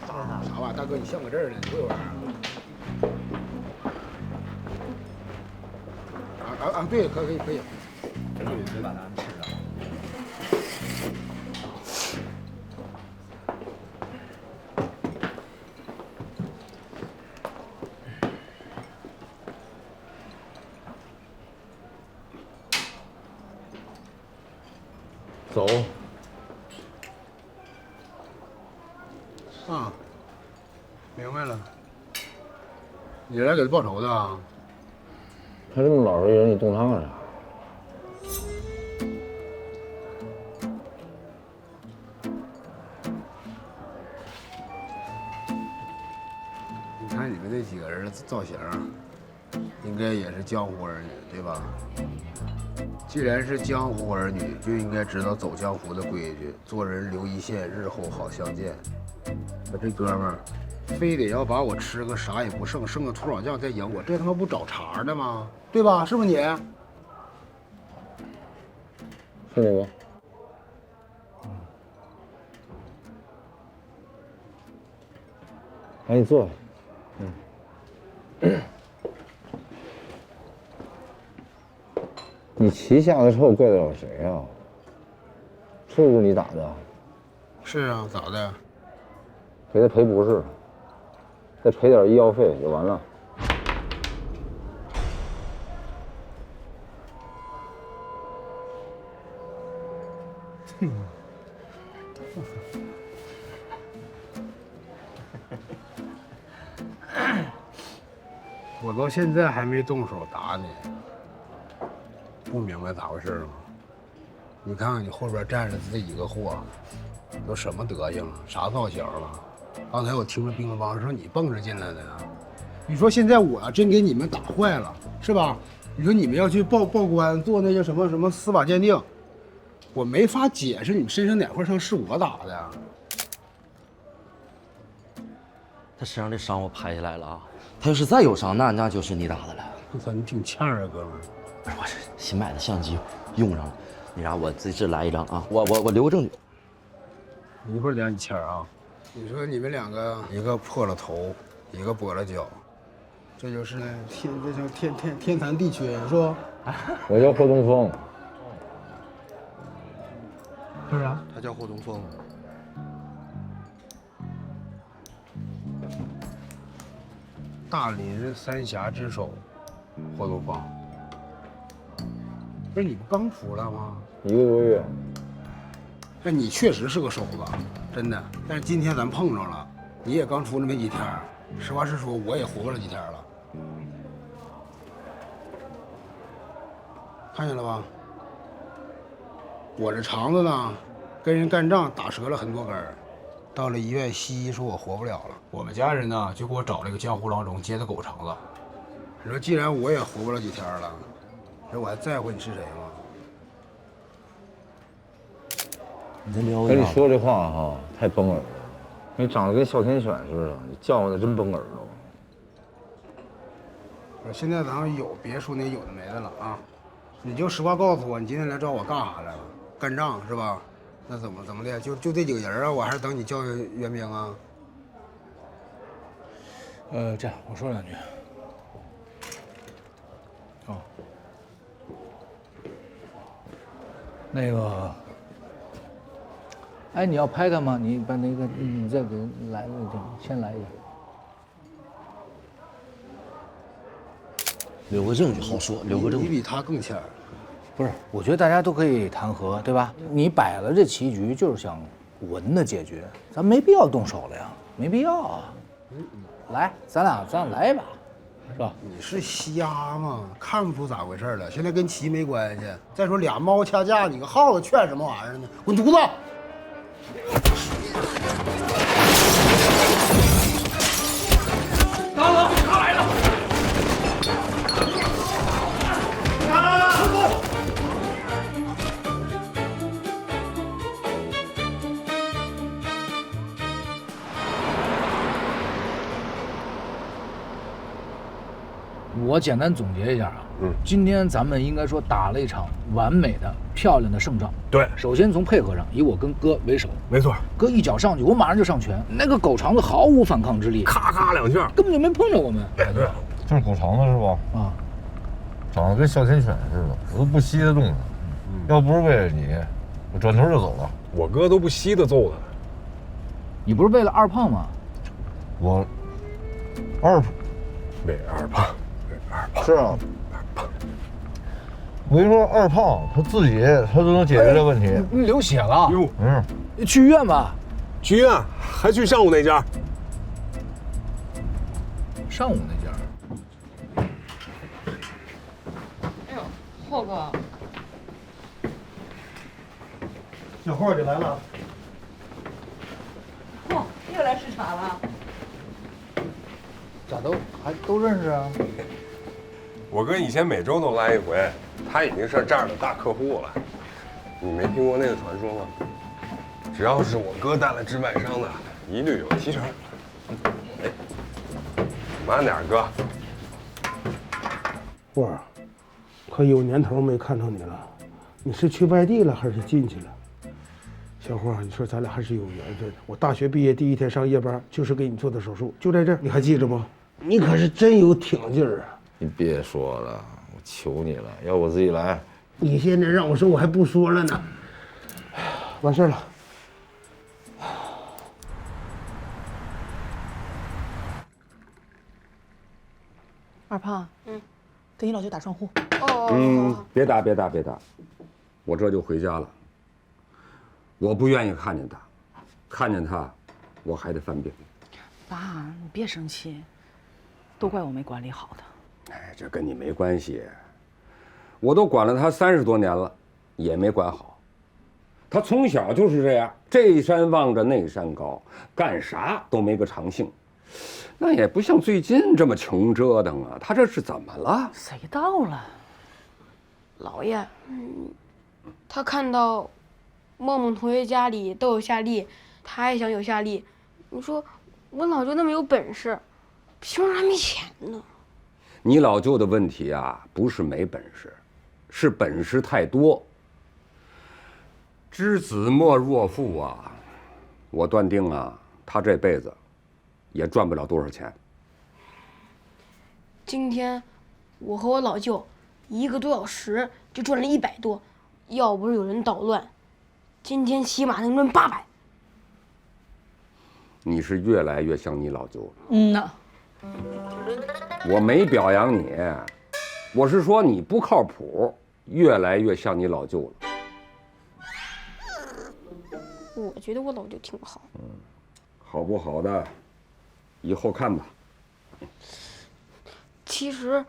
啥玩意儿？大哥，你像个字儿呢，你会玩啊？对，可以。别把它吃了。走。啊，明白了。你来给他报仇的啊？他这么老实人，你动他干啥？你看你们这几个人的造型，应该也是江湖儿女，对吧？既然是江湖儿女，就应该知道走江湖的规矩，做人留一线，日后好相见。可这哥们儿，非得要把我吃个啥也不剩，剩个土老酱再赢我，这他妈不找茬呢吗？对吧？是不是你？是那个。赶紧坐下。你旗下的臭怪得了谁呀？是不是你打的？是啊，咋的？给他赔不是，再赔点医药费就完了。我到现在还没动手打你，不明白咋回事吗？你看看你后边站着这几个货，都什么德行了，啥造型了？刚才我听着乒乓说你蹦着进来的呀。你说现在我要真给你们打坏了，是吧？你说你们要去报官做那些什么司法鉴定，我没法解释你们身上哪块伤是我打的呀。他身上的伤我拍下来了啊，他要是再有伤，那就是你打的了。我操，你挺欠儿啊，哥们儿！不是，我是新买的相机用上了，那啥，我这来一张啊，我留个证据。你一会儿量你签儿啊。你说你们两个，一个破了头，一个跛了脚，这就是天残地缺，是吧？我叫霍东风。是啊。他叫霍东风。大林三峡之首，霍东风。不是你不刚出来吗？1个多月。那你确实是个手子，真的。但是今天咱碰着了，你也刚出来没几天，实话实说，我也活不了几天了。看见了吧？我这肠子呢，跟人干仗打折了很多根儿。到了医院，西医说我活不了了。我们家人呢，就给我找了一个江湖郎中接的狗肠子。你说，既然我也活不了几天了，你说我还在乎你是谁吗？你再撩一下。跟你说这话哈，太崩耳了。你长得跟哮天犬似的，你叫唤的真崩耳朵。现在咱们别说那有的没的了啊！你就实话告诉我，你今天来找我干啥来了？干仗是吧？那怎么的？就这几个人啊？我还是等你叫援兵啊？这样我说两句。哦，那个，哎，你要拍他吗？你把那个，你再给来一个，先来一个。留个证据好说，留个证据。你比他更欠儿。不是，我觉得大家都可以谈和，对吧？你摆了这棋局，就是想稳的解决，咱没必要动手了呀，没必要啊。来，咱俩来一把，是吧？你是瞎吗？看不出咋回事了。现在跟棋没关系。再说俩猫掐架，你个耗子劝什么玩意儿呢？滚犊子！大哥，他来了！我简单总结一下啊，今天咱们应该说打了一场完美的、漂亮的胜仗。对，首先从配合上，以我跟哥为首，没错，哥一脚上去，我马上就上拳，那个狗肠子毫无反抗之力，咔咔2拳，根本就没碰着我们。哎，对，就是狗肠子是吧？啊，长得跟哮天犬似的，我都不稀得动它。要不是为了你，我转头就走了。我哥都不稀得揍他。你不是为了二胖吗？我二为二胖，是啊，我跟你说，二胖他自己他都能解决这问题。你流血了？哟，去医院吧。去医院还去上午那家？上午那家。哎呦，浩哥，小霍就来了。嚯，又来视察了。咋都认识啊？我哥以前每周都来一回，他已经是这儿的大客户了。你没听过那个传说吗？只要是我哥带来治外伤的，一律有提成。哎，慢点，哥。霍儿，可有年头没看到你了，你是去外地了还是进去了？小霍，你说咱俩还是有缘分。我大学毕业第一天上夜班，就是给你做的手术，就在这儿，你还记着不？你可是真有挺劲儿啊！你别说了，我求你了，要我自己来。你现在让我说，我还不说了呢。完事儿了。二胖，给你老舅打双呼。别打，我这就回家了。我不愿意看见他，看见他，我还得犯病。爸，你别生气，都怪我没管理好他。哎，这跟你没关系，我都管了他30多年了，也没管好。他从小就是这样，这山望着那山高，干啥都没个长性。那也不像最近这么穷折腾啊，他这是怎么了？谁到了？姥爷，他看到梦梦同学家里都有夏利，他也想有夏利。你说我老舅那么有本事，凭啥没钱呢？你老舅的问题啊，不是没本事，是本事太多。知子莫若父啊！我断定啊，他这辈子也赚不了多少钱。今天我和我老舅1个多小时就赚了100多，要不是有人捣乱，今天起码能赚800。你是越来越像你老舅了。呐，我没表扬你，我是说你不靠谱，越来越像你老舅了。我觉得我老舅挺好。好不好的，以后看吧。其实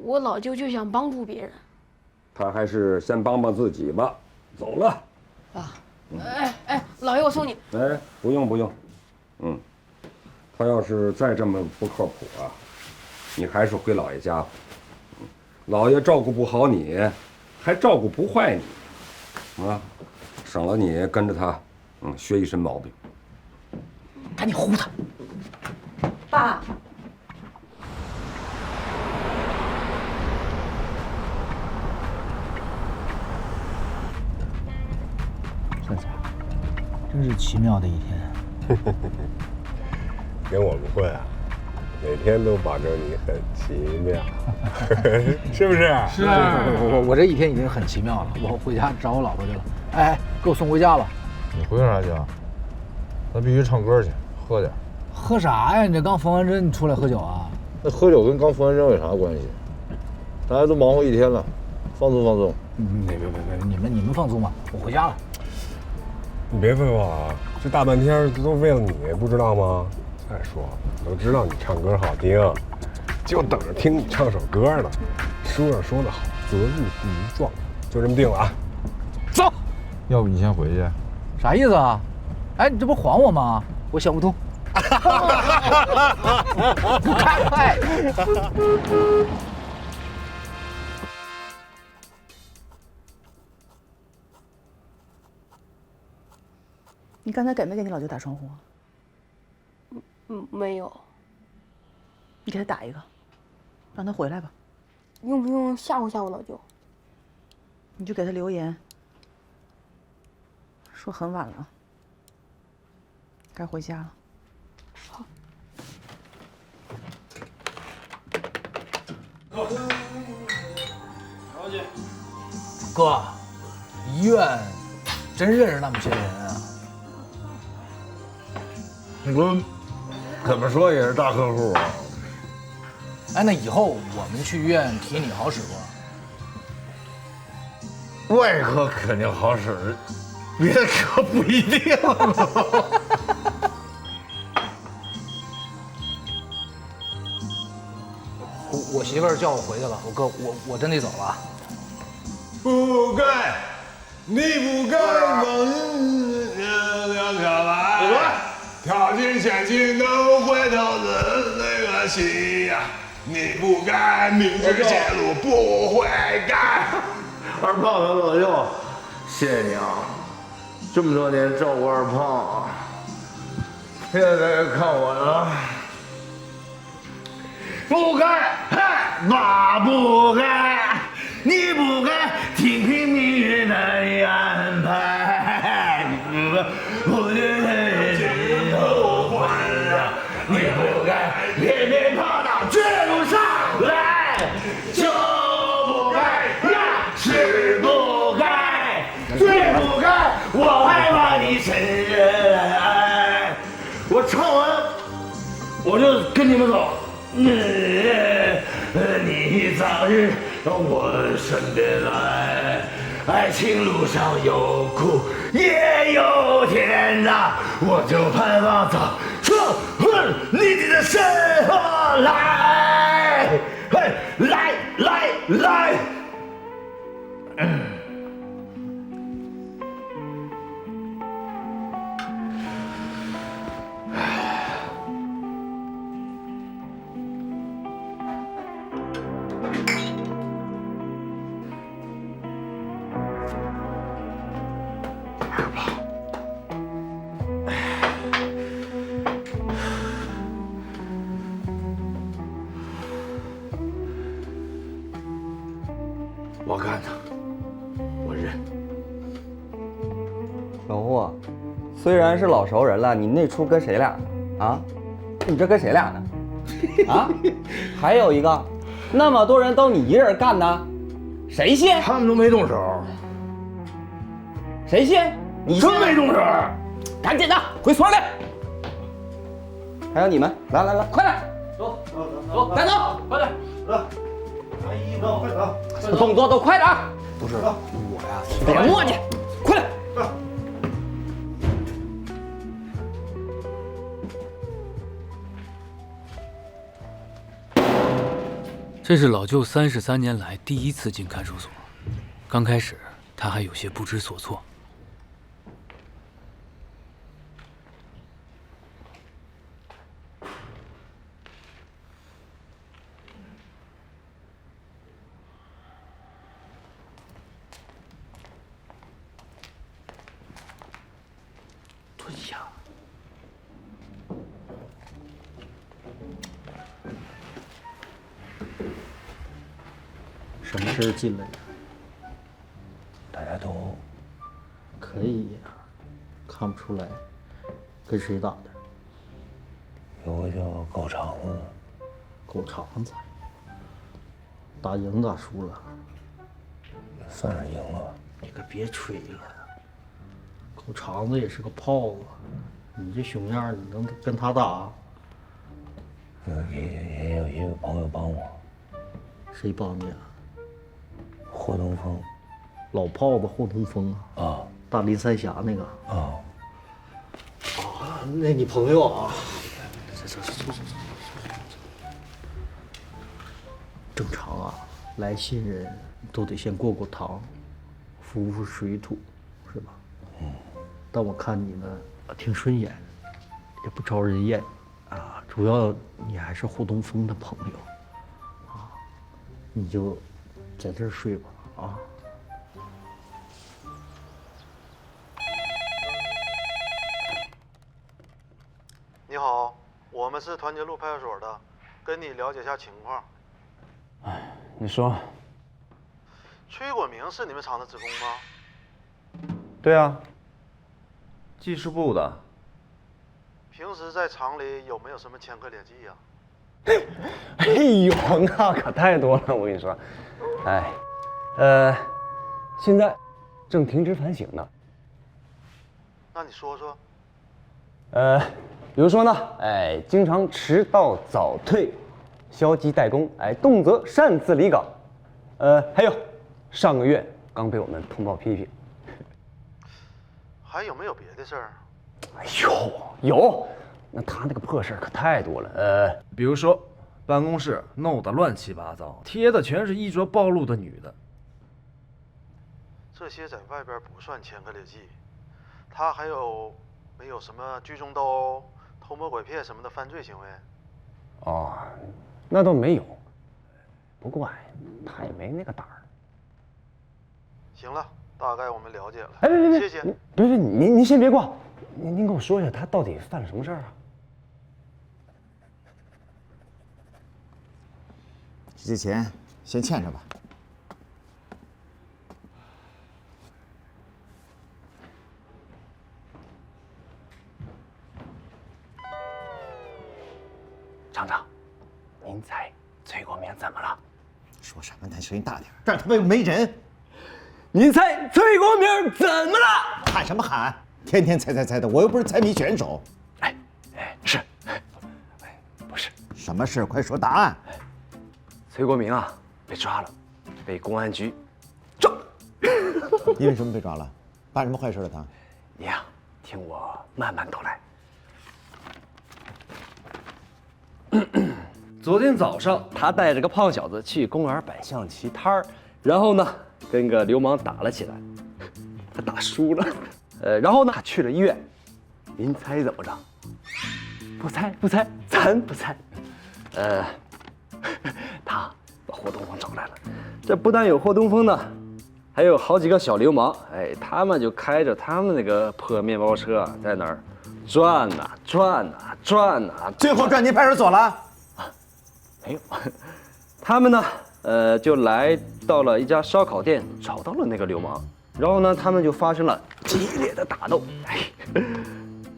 我老舅就想帮助别人。他还是先帮帮自己吧。走了。哎，老爷，我送你。哎，不用。他要是再这么不靠谱啊，你还是回老爷家吧。老爷照顾不好你，还照顾不坏你，啊，省了你跟着他，学一身毛病。赶紧呼他。爸，帅仔，真是奇妙的一天。跟我们混啊，每天都保证你很奇妙，是不是？是啊，我这一天已经很奇妙了，我回家找我老婆去了。哎，给我送回家吧。你回啥去啊？咱必须唱歌去，喝点。喝啥呀？你这刚缝完针，你出来喝酒啊？那喝酒跟刚缝完针有啥关系？大家都忙活一天了，放松放松。别，你们放松吧，我回家了。你别废话啊！这大半天都为了你，不知道吗？再说，都知道你唱歌好听，就等着听你唱首歌呢。书上说的好，择日不如撞，就这么定了啊！走。要不你先回去？啥意思啊？哎，你这不晃我吗？我想不通。开！你刚才给没给你老舅打双呼啊？没有。你给他打一个。让他回来吧。用不用吓唬吓唬老舅？你就给他留言，说很晚了，该回家了。好。哥，医院真认识那么些人啊？我怎么说也是大客户啊。哎，那以后我们去医院提你好使不？外科肯定好使，别的科不一定。我媳妇儿叫我回去了，哥，我真得走了。不该，你不该跳来，跳进陷阱都回头的那个戏呀，你不该明知邪路不悔改。二胖和老舅，谢谢你啊，这么多年照顾二胖，现在看我了。不该，妈不该，你不该听凭命运的安排，不觉得后悔啊！你不该偏偏跑到绝路上来，就不该呀，是不该，最不该，我害怕你承认爱，我唱完我就跟你们走。你早日到我身边来，爱情路上有苦也有甜呐，我就盼望早出你的身后来，来。我干的，我认。小胡，虽然是老熟人了，你那出跟谁俩呢？啊？你这跟谁俩呢？啊？还有一个，那么多人都你一人干的，谁信？他们都没动手，谁信？你信真没动手。赶紧的，回所里。还有你们，来，快点，走，赶走，快点，拿衣服，快走。动作都快点。不是我呀，别磨叽，快点。这是老舅33年来第一次进看守所，刚开始他还有些不知所措。蹲下。什么事进来的？大家都可以呀，看不出来，跟谁打的？有个叫狗肠子的，狗肠子。打赢咋输了？算是赢了。你可别吹了，狗肠子也是个炮子，你这熊样，你能跟他打？也有一个朋友帮我。谁帮你啊？霍东风，老炮子霍东风啊！啊，大林三峡那个啊。啊，那你朋友啊？走。正常啊，来新人都得先过堂，服水土，是吧？嗯。但我看你们挺顺眼，也不招人厌啊。主要你还是霍东风的朋友啊，你就在这儿睡吧啊。你好，我们是团结路派出所的，跟你了解下情况。你说。崔国明是你们厂的职工吗？对啊，技术部的。平时在厂里有没有什么前科劣迹呀？哎呦，那可太多了，我跟你说。哎，现在正停职反省呢。那你说说。比如说呢，哎，经常迟到早退，消极怠工，哎，动辄擅自离岗。还有，上个月刚被我们通报批评。还有没有别的事儿？哎呦，有，那他那个破事儿可太多了。比如说，办公室弄得乱七八糟，贴的全是衣着暴露的女的。这些在外边不算前科劣迹，他还有没有什么聚众斗殴、偷摸拐骗什么的犯罪行为？哦，那倒没有。不过哎，他也没那个胆儿。行了，大概我们了解了。哎，别，谢谢。别，您先别挂，您跟我说一下他到底犯了什么事儿啊？这些钱先欠着吧。厂长，您猜崔国明怎么了？说什么呢？声音大点，这儿他妈又没人。您猜崔国明怎么了？喊什么喊？天天猜的，我又不是猜谜选手。是，不是？什么事？快说答案。崔国明啊，被抓了，被公安局因为什么被抓了？办什么坏事了他？你呀，听我慢慢道来。昨天早上，他带着个胖小子去公园摆象棋摊儿，然后呢，跟个流氓打了起来，他打输了，然后呢，他去了医院。您猜怎么着？不猜，咱不猜。他把霍东风找来了，这不但有霍东风呢，还有好几个小流氓。哎，他们就开着他们那个破面包车在那儿转呐转呐转呐，最后转进派出所了。没有，他们呢，就来到了一家烧烤店，找到了那个流氓，然后呢，他们就发生了激烈的打斗。哎，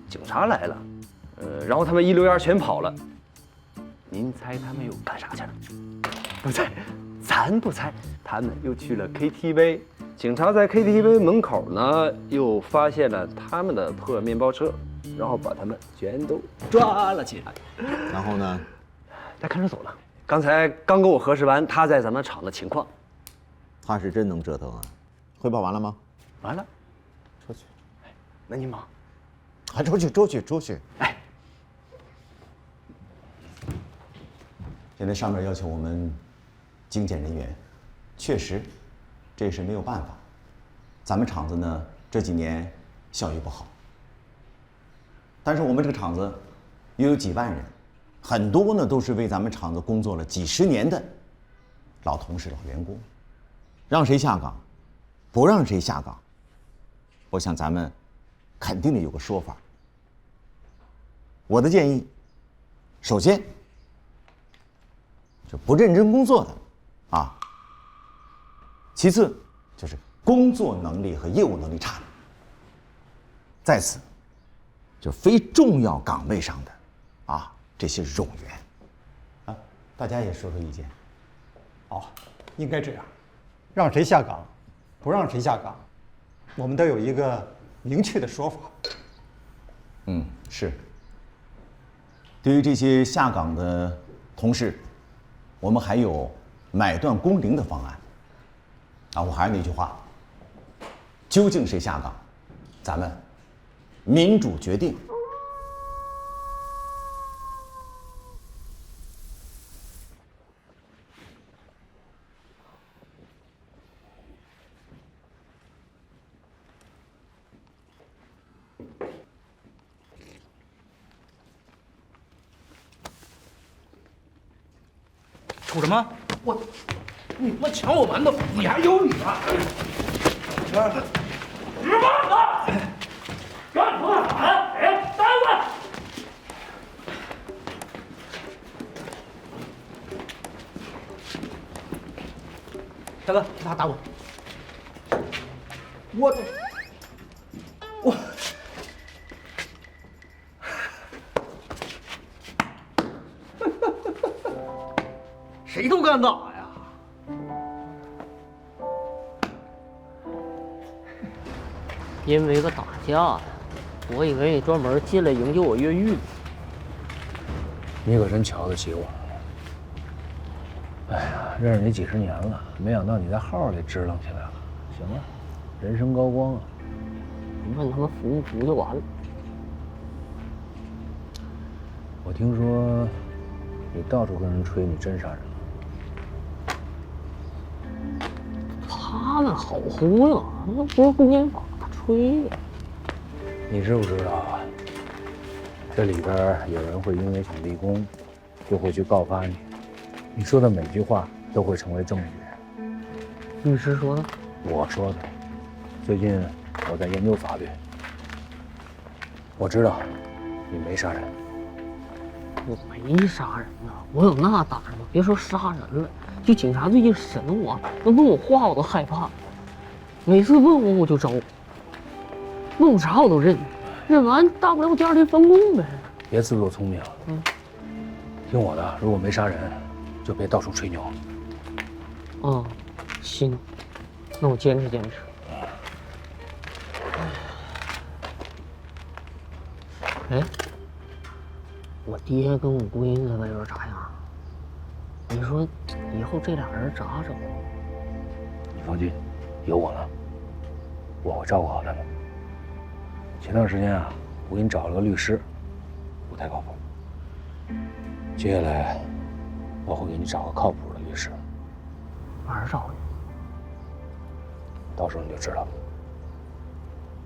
警察来了，然后他们一溜烟全跑了。您猜他们又干啥去了？不猜，咱不猜，他们又去了 KTV。警察在 KTV 门口呢，又发现了他们的破面包车，然后把他们全都抓了起来。然后呢？在看守所呢。刚才刚跟我核实完他在咱们厂的情况。他是真能折腾啊！汇报完了吗？完了，出去。那您忙。还出去。哎，现在上面要求我们精简人员，确实，这是没有办法。咱们厂子呢这几年效益不好，但是我们这个厂子又有几万人。很多呢都是为咱们厂子工作了几十年的老同事、老员工，让谁下岗，不让谁下岗，我想咱们肯定得有个说法。我的建议，首先就不认真工作的啊，其次就是工作能力和业务能力差的，再次就非重要岗位上的啊。这些冗员，啊，大家也说说意见。应该这样，让谁下岗，不让谁下岗，我们都有一个明确的说法。是。对于这些下岗的同事，我们还有买断工龄的方案。啊，我还是那句话，究竟谁下岗，咱们民主决定。瞅什么？你他妈抢我馒头，你还有理啊？干嘛喊？哎，单位！大哥，打我！我谁都敢打呀！因为个打架呀，我以为你专门进来营救我越狱。你可真瞧得起我。哎呀，认识你几十年了，没想到你在号里支棱起来了。行啊，人生高光啊！你问他们服不服就完了。我听说你到处跟人吹你真杀人了。他们好忽悠，那不是公检法吹呀。你知不知道啊？这里边有人会因为想立功，就会去告发你。你说的每句话都会成为证据。律师说的？我说的。最近我在研究法律，我知道你没杀人。我没杀人啊，我有那胆吗？别说杀人了，就警察最近审我，都问我话我都害怕。每次问我就招，问我啥我都认，认完大不了我第二天翻供呗。别自作聪明。听我的，如果没杀人，就别到处吹牛。啊，行，那我坚持坚持。哎，我爹跟我闺女在外边咋样？你说以后这俩人咋整？你放心，有我呢，我会照顾好他们。前段时间啊，我给你找了个律师，不太靠谱。接下来，我会给你找个靠谱的律师。哪儿找去？到时候你就知道了。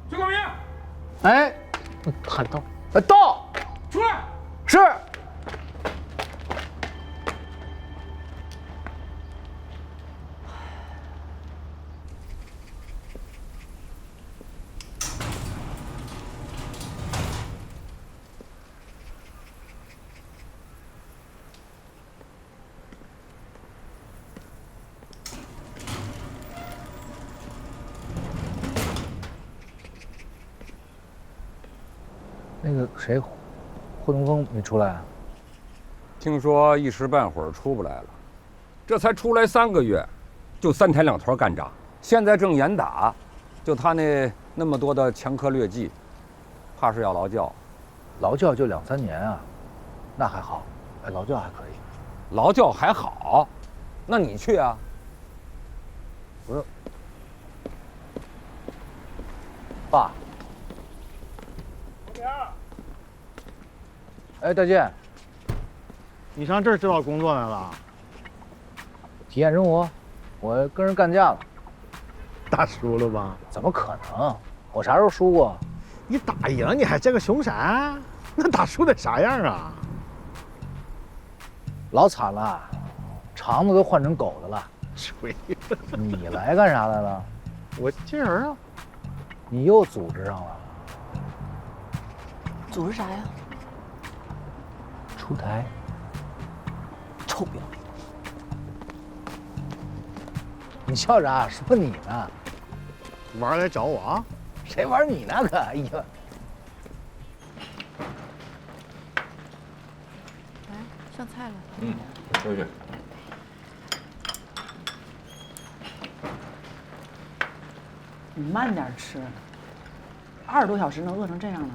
崔广明，哎，喊到，到，出来。是。那个谁，霍东风没出来啊？听说一时半会儿出不来了，这才出来3个月，就3天2头干仗，现在正严打，就他那么多的强科劣技，怕是要劳教。劳教就2、3年啊，那还好，哎，劳教还可以。劳教还好，那你去啊？不是，爸。哎，大健，你上这儿指导工作来了？体验生活，我跟人干架了。打输了吧？怎么可能？我啥时候输过？你打赢你还这个凶神？那打输得啥样啊？老惨了，肠子都换成狗的了。吹！你来干啥来了？我接人啊。你又组织上了？组织啥呀？出台。臭不要脸！你笑啥？说你呢。玩来找我啊？谁玩你呢？可哎呀！来，上菜了。回去。你慢点吃，20多小时能饿成这样呢？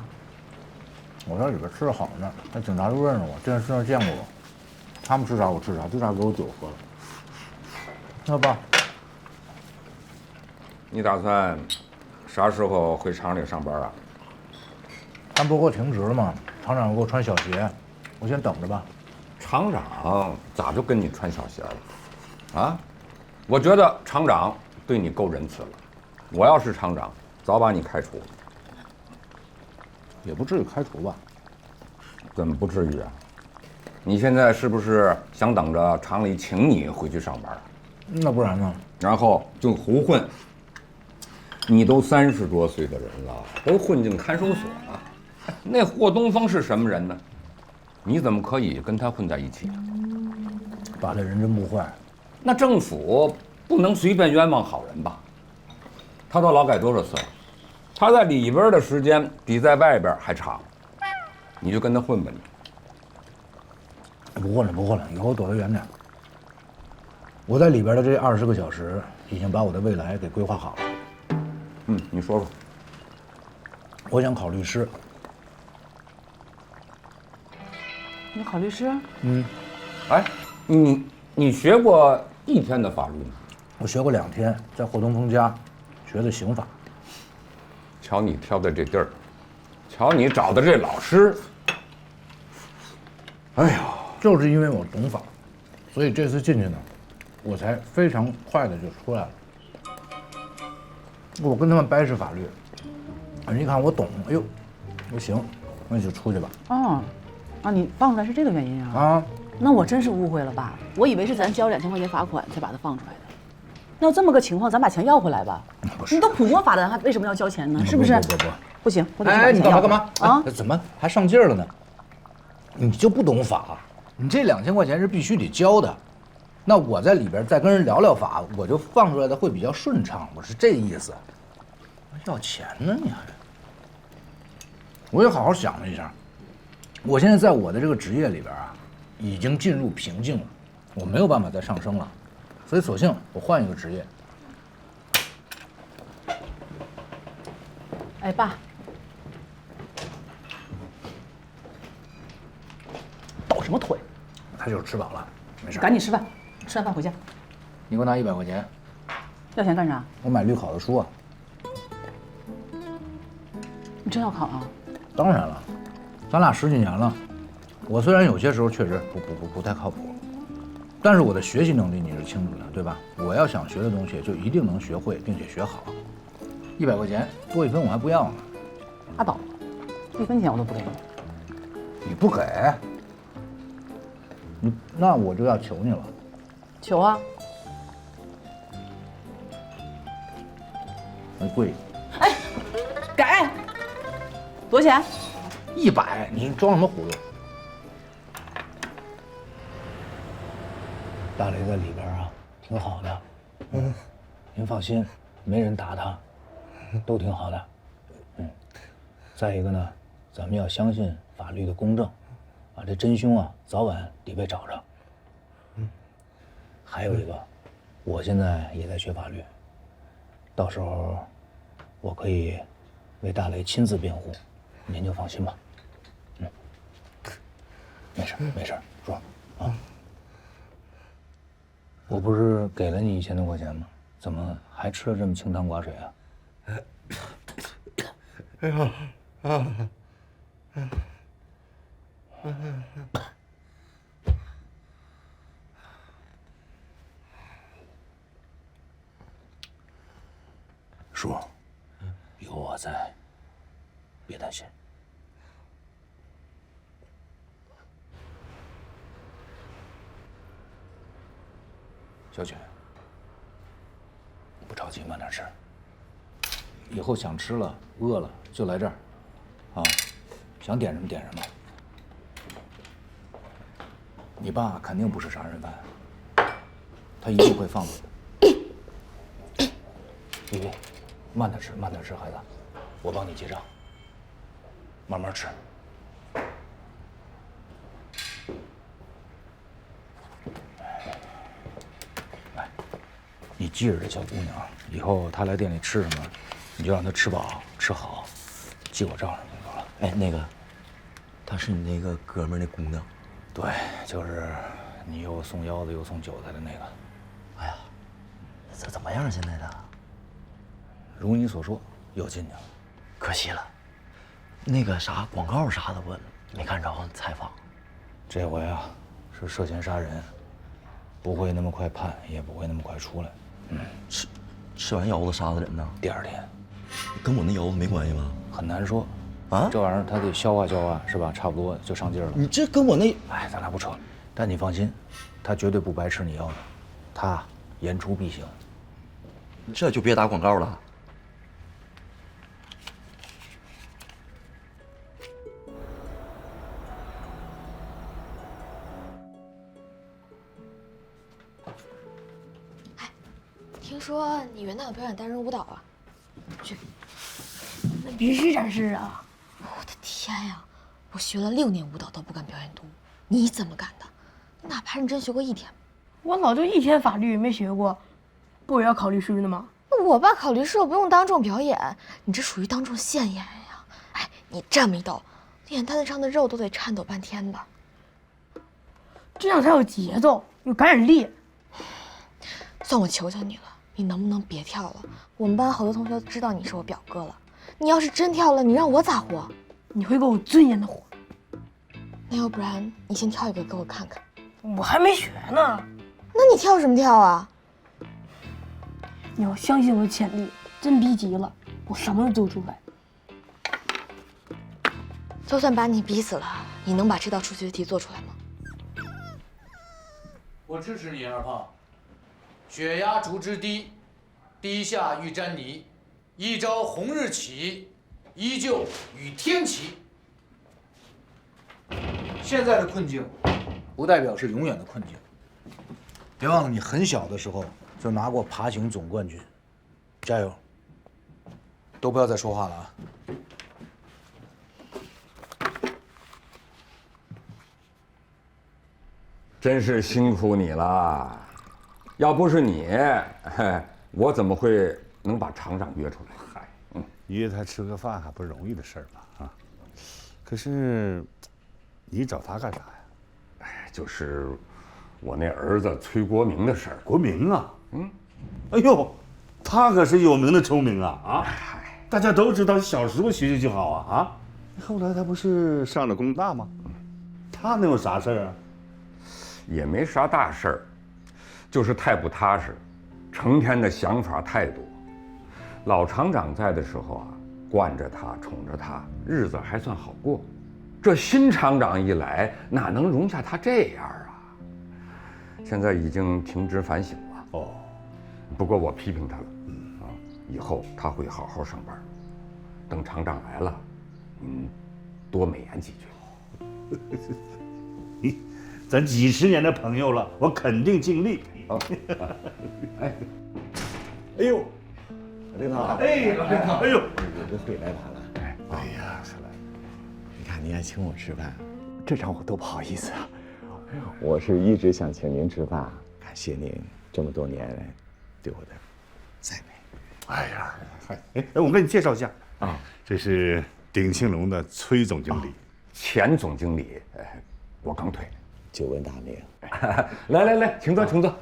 我在里边吃的好呢，那警察都认识我，电视上见过我。他们吃啥我吃啥，最差给我酒喝了。那爸，你打算啥时候回厂里上班啊？他不是给我停职了吗？厂长给我穿小鞋，我先等着吧。厂长咋就跟你穿小鞋了？啊？我觉得厂长对你够仁慈了。我要是厂长，早把你开除了。也不至于开除吧？怎么不至于啊？你现在是不是想等着厂里请你回去上班？那不然呢？然后就胡混。你都30多岁的人了，都混进看守所了。那霍东风是什么人呢？你怎么可以跟他混在一起啊？爸，这人真不坏。那政府不能随便冤枉好人吧？他到劳改多少次了？他在里边的时间比在外边还长，你就跟他混吧你。不混了，不混了，以后躲得远点。我在里边的这20个小时，已经把我的未来给规划好了。你说说。我想考律师。你考律师？哎，你学过1天的法律吗？我学过2天，在霍东风家学的刑法。瞧你挑的这地儿，瞧你找的这老师。哎呦，就是因为我懂法，所以这次进去呢，我才非常快的就出来了。我跟他们掰扯法律，人一看我懂，哎呦，我行，那就出去吧。你放出来是这个原因啊？那我真是误会了吧？我以为是咱交2000块钱罚款才把他放出来的。那要这么个情况，咱把钱要回来吧。你都普摸法的，还为什么要交钱呢？是不是？不行，我得去把钱要回来。你干嘛啊？怎么还上劲儿了呢？你就不懂法？你这2000块钱是必须得交的。那我在里边再跟人聊聊法，我就放出来的会比较顺畅。我是这意思。要钱呢你还？我也好好想了一下，我现在在我的这个职业里边啊，已经进入瓶颈了，我没有办法再上升了，所以索性我换一个职业。哎，爸，抖什么腿？他就是吃饱了，没事。赶紧吃饭，吃完饭回家。你给我拿100块钱。要钱干啥？我买律考的书啊。你真要考啊？当然了，咱俩10几年了，我虽然有些时候确实不太靠谱，但是我的学习能力你是清楚的，对吧？我要想学的东西就一定能学会，并且学好。100块钱多1分我还不要呢。拉倒，1分钱我都不给你。你不给？那我就要求你了。求啊！很贵。哎，给，多少钱？100，你装什么葫芦？大雷在里边啊，挺好的。您放心，没人打他，都挺好的。再一个呢，咱们要相信法律的公正，这真凶啊，早晚得被找着。还有一个，我现在也在学法律，到时候我可以为大雷亲自辩护，您就放心吧。没事没事，说啊。我不是给了你1000多块钱吗？怎么还吃了这么清汤寡水啊？哎呀叔，有我在，别担心。小雪，不着急，慢点吃。以后想吃了、饿了就来这儿，啊，想点什么点什么。你爸肯定不是杀人犯，他一定会放过你。丽丽，慢点吃，慢点吃，孩子，我帮你结账，慢慢吃。你记着这小姑娘，以后她来店里吃什么，你就让她吃饱吃好，记我账上就行了。哎，那个，她是你那个哥们儿那姑娘？对，就是你又送腰子又送韭菜的那个。哎呀，这怎么样？现在的？如你所说，又进去了。可惜了，那个啥广告啥的我没看着采访。这回啊，是涉嫌杀人，不会那么快判，也不会那么快出来。吃完腰子杀的人呢？第2天，跟我那腰子没关系吗？很难说，啊，这玩意儿它得消化消化，是吧？差不多就上劲儿了。你这跟我那……哎，咱俩不扯了。但你放心，他绝对不白吃你腰子，他言出必行。这就别打广告了。听说你元旦有表演单人舞蹈啊？去。那必须展示啊！我的天呀，我学了6年舞蹈都不敢表演独舞，你怎么敢的？你哪怕认真学过1天。我老就1天法律没学过，不也要考律师呢吗？我爸考律师，我不用当众表演，你这属于当众现演呀！哎，你这么一抖，脸蛋子上的肉都得颤抖半天的。这样才有节奏，有感染力。算我求求你了，你能不能别跳了？我们班好多同学都知道你是我表哥了，你要是真跳了，你让我咋活？你会给我尊严的活。那要不然你先跳一个给我看看。我还没学呢。那你跳什么跳啊？你要相信我的潜力，真逼急了，我什么都做出来。就算把你逼死了，你能把这道数学题做出来吗？我支持你，二胖。血压逐之低，低下欲沾泥。一朝红日起，依旧与天齐。现在的困境，不代表是永远的困境。别忘了，你很小的时候就拿过爬行总冠军。加油！都不要再说话了啊！真是辛苦你了，要不是你，我怎么会能把厂长约出来？嗨，约他吃个饭还不容易的事儿吗？啊，可是你找他干啥呀？哎，就是我那儿子崔国明的事儿。国明啊，哎呦，他可是有名的聪明啊！啊，大家都知道，小时候学习就好啊！后来他不是上了工大吗？他能有啥事儿啊？也没啥大事儿，就是太不踏实，成天的想法太多。老厂长在的时候啊，惯着他，宠着他，日子还算好过。这新厂长一来，哪能容下他这样啊？现在已经停职反省了。哦，不过我批评他了，以后他会好好上班。等厂长来了，多美言几句。咱几十年的朋友了，我肯定尽力。好，哎呦，领导，哎，老领导，哎呦，我回来晚了。哎呀，你看您还请我吃饭，这让我多不好意思啊。我是一直想请您吃饭，感谢您这么多年来对我的栽培。哎呀，哎，我给你介绍一下啊，这是鼎庆隆的崔总经理，前总经理，我刚退。久闻大名，来，请坐，请坐，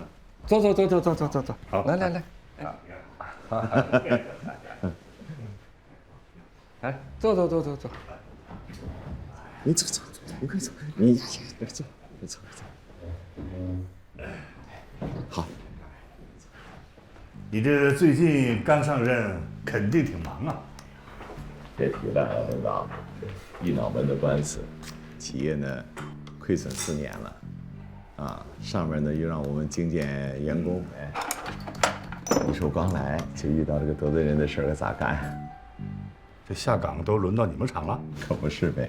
走，好，来，来，坐，你走，你快走，你走，好，你这最近刚上任，肯定挺忙啊。别提了，领导，一脑门的官司，企业呢亏损4年了，啊，上面呢又让我们精简员工，哎，你说刚来就遇到这个得罪人的事儿，可咋干？这下岗都轮到你们厂了？可不是呗，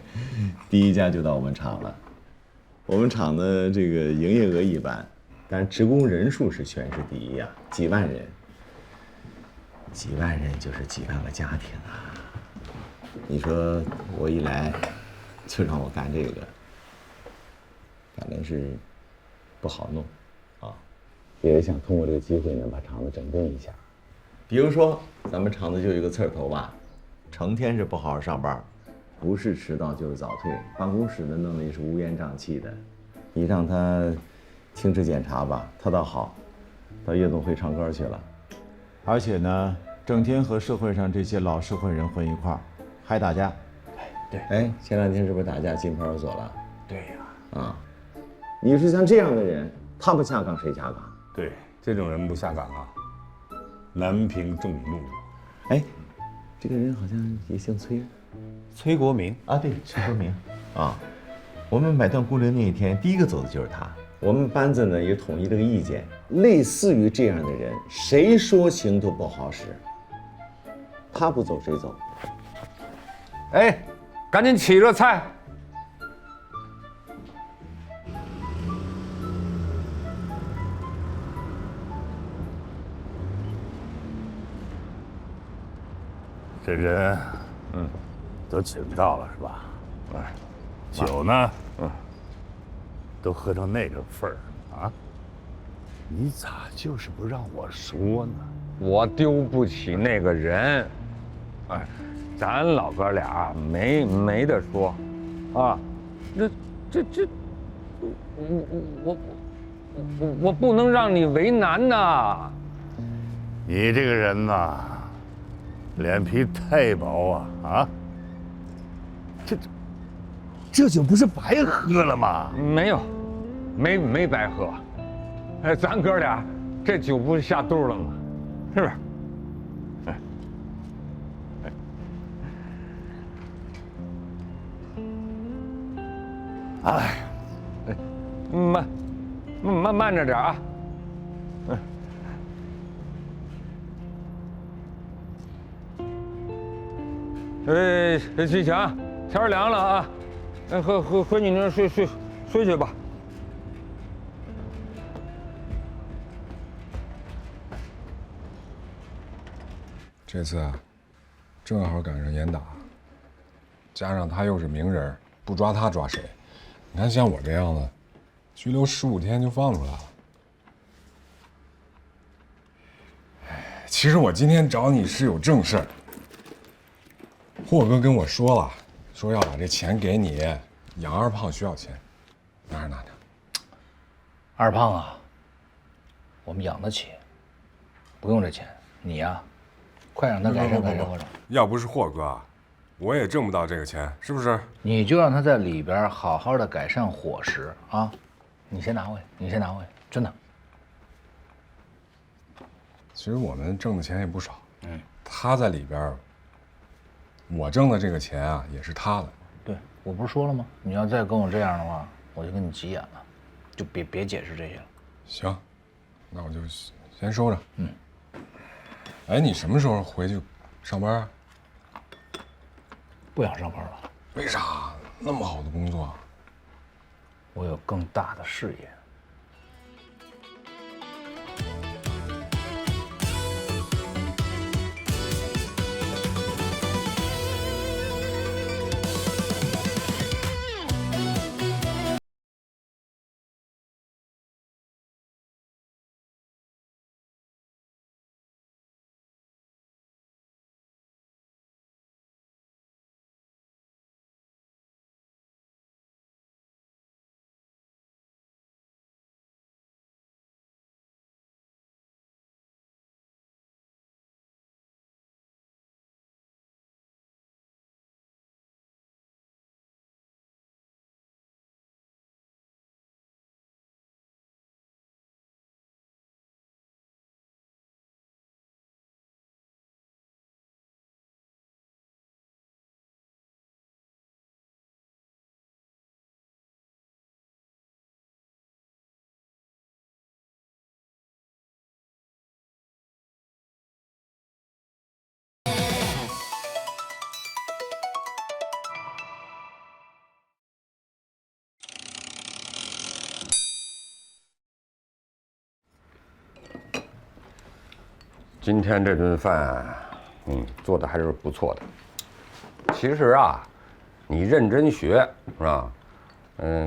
第一家就到我们厂了。我们厂的这个营业额一般，但是职工人数是全市第一啊，几万人，几万人就是几万个家庭啊。你说我一来就让我干这个，反正是不好弄啊，也想通过这个机会呢，把厂子整顿一下。比如说，咱们厂子就有一个刺儿头吧，成天是不好好上班，不是迟到就是早退，办公室呢弄得也是乌烟瘴气的。你让他停职检查吧，他倒好，到夜总会唱歌去了，而且呢，整天和社会上这些老社会人混一块儿，还打架。对，哎，前2天是不是打架进派出所了？对呀。啊，你说像这样的人，他不下岗谁下岗？对，这种人不下岗啊，难平众怒。哎，这个人好像也姓崔，崔国明啊，对，崔国明啊。我们买断工龄那一天，第一个走的就是他。我们班子呢也统一这个意见，类似于这样的人，谁说情都不好使。他不走谁走？哎，赶紧起热菜。这人，都请到了是吧？哎，酒呢，都喝成那个份儿啊，你咋就是不让我说呢？我丢不起那个人，哎，咱老哥俩没得说，啊，这，我不能让你为难呐。你这个人呐，脸皮太薄啊啊！这酒不是白喝了吗？没有，没白喝，哎，咱哥俩这酒不是下肚了吗？是不是？哎，慢着点啊。启强，天凉了啊，回你那睡去吧。这次啊，正好赶上严打，加上他又是名人，不抓他抓谁？你看像我这样的，拘留15天就放出来了。其实我今天找你是有正事儿。霍哥跟我说了，说要把这钱给你，养二胖需要钱，拿着拿着。二胖啊，我们养得起，不用这钱。你呀，快让他改善改善过程。要不是霍哥，我也挣不到这个钱，是不是？你就让他在里边好好的改善伙食啊！你先拿回，真的。其实我们挣的钱也不少，他在里边。我挣的这个钱啊，也是他的。对，我不是说了吗？你要再跟我这样的话，我就跟你急眼了，就别解释这些了。行，那我就先收着。哎，你什么时候回去上班啊？不想上班了。为啥？那么好的工作。我有更大的事业。今天这顿饭，做的还是不错的。其实啊，你认真学是吧？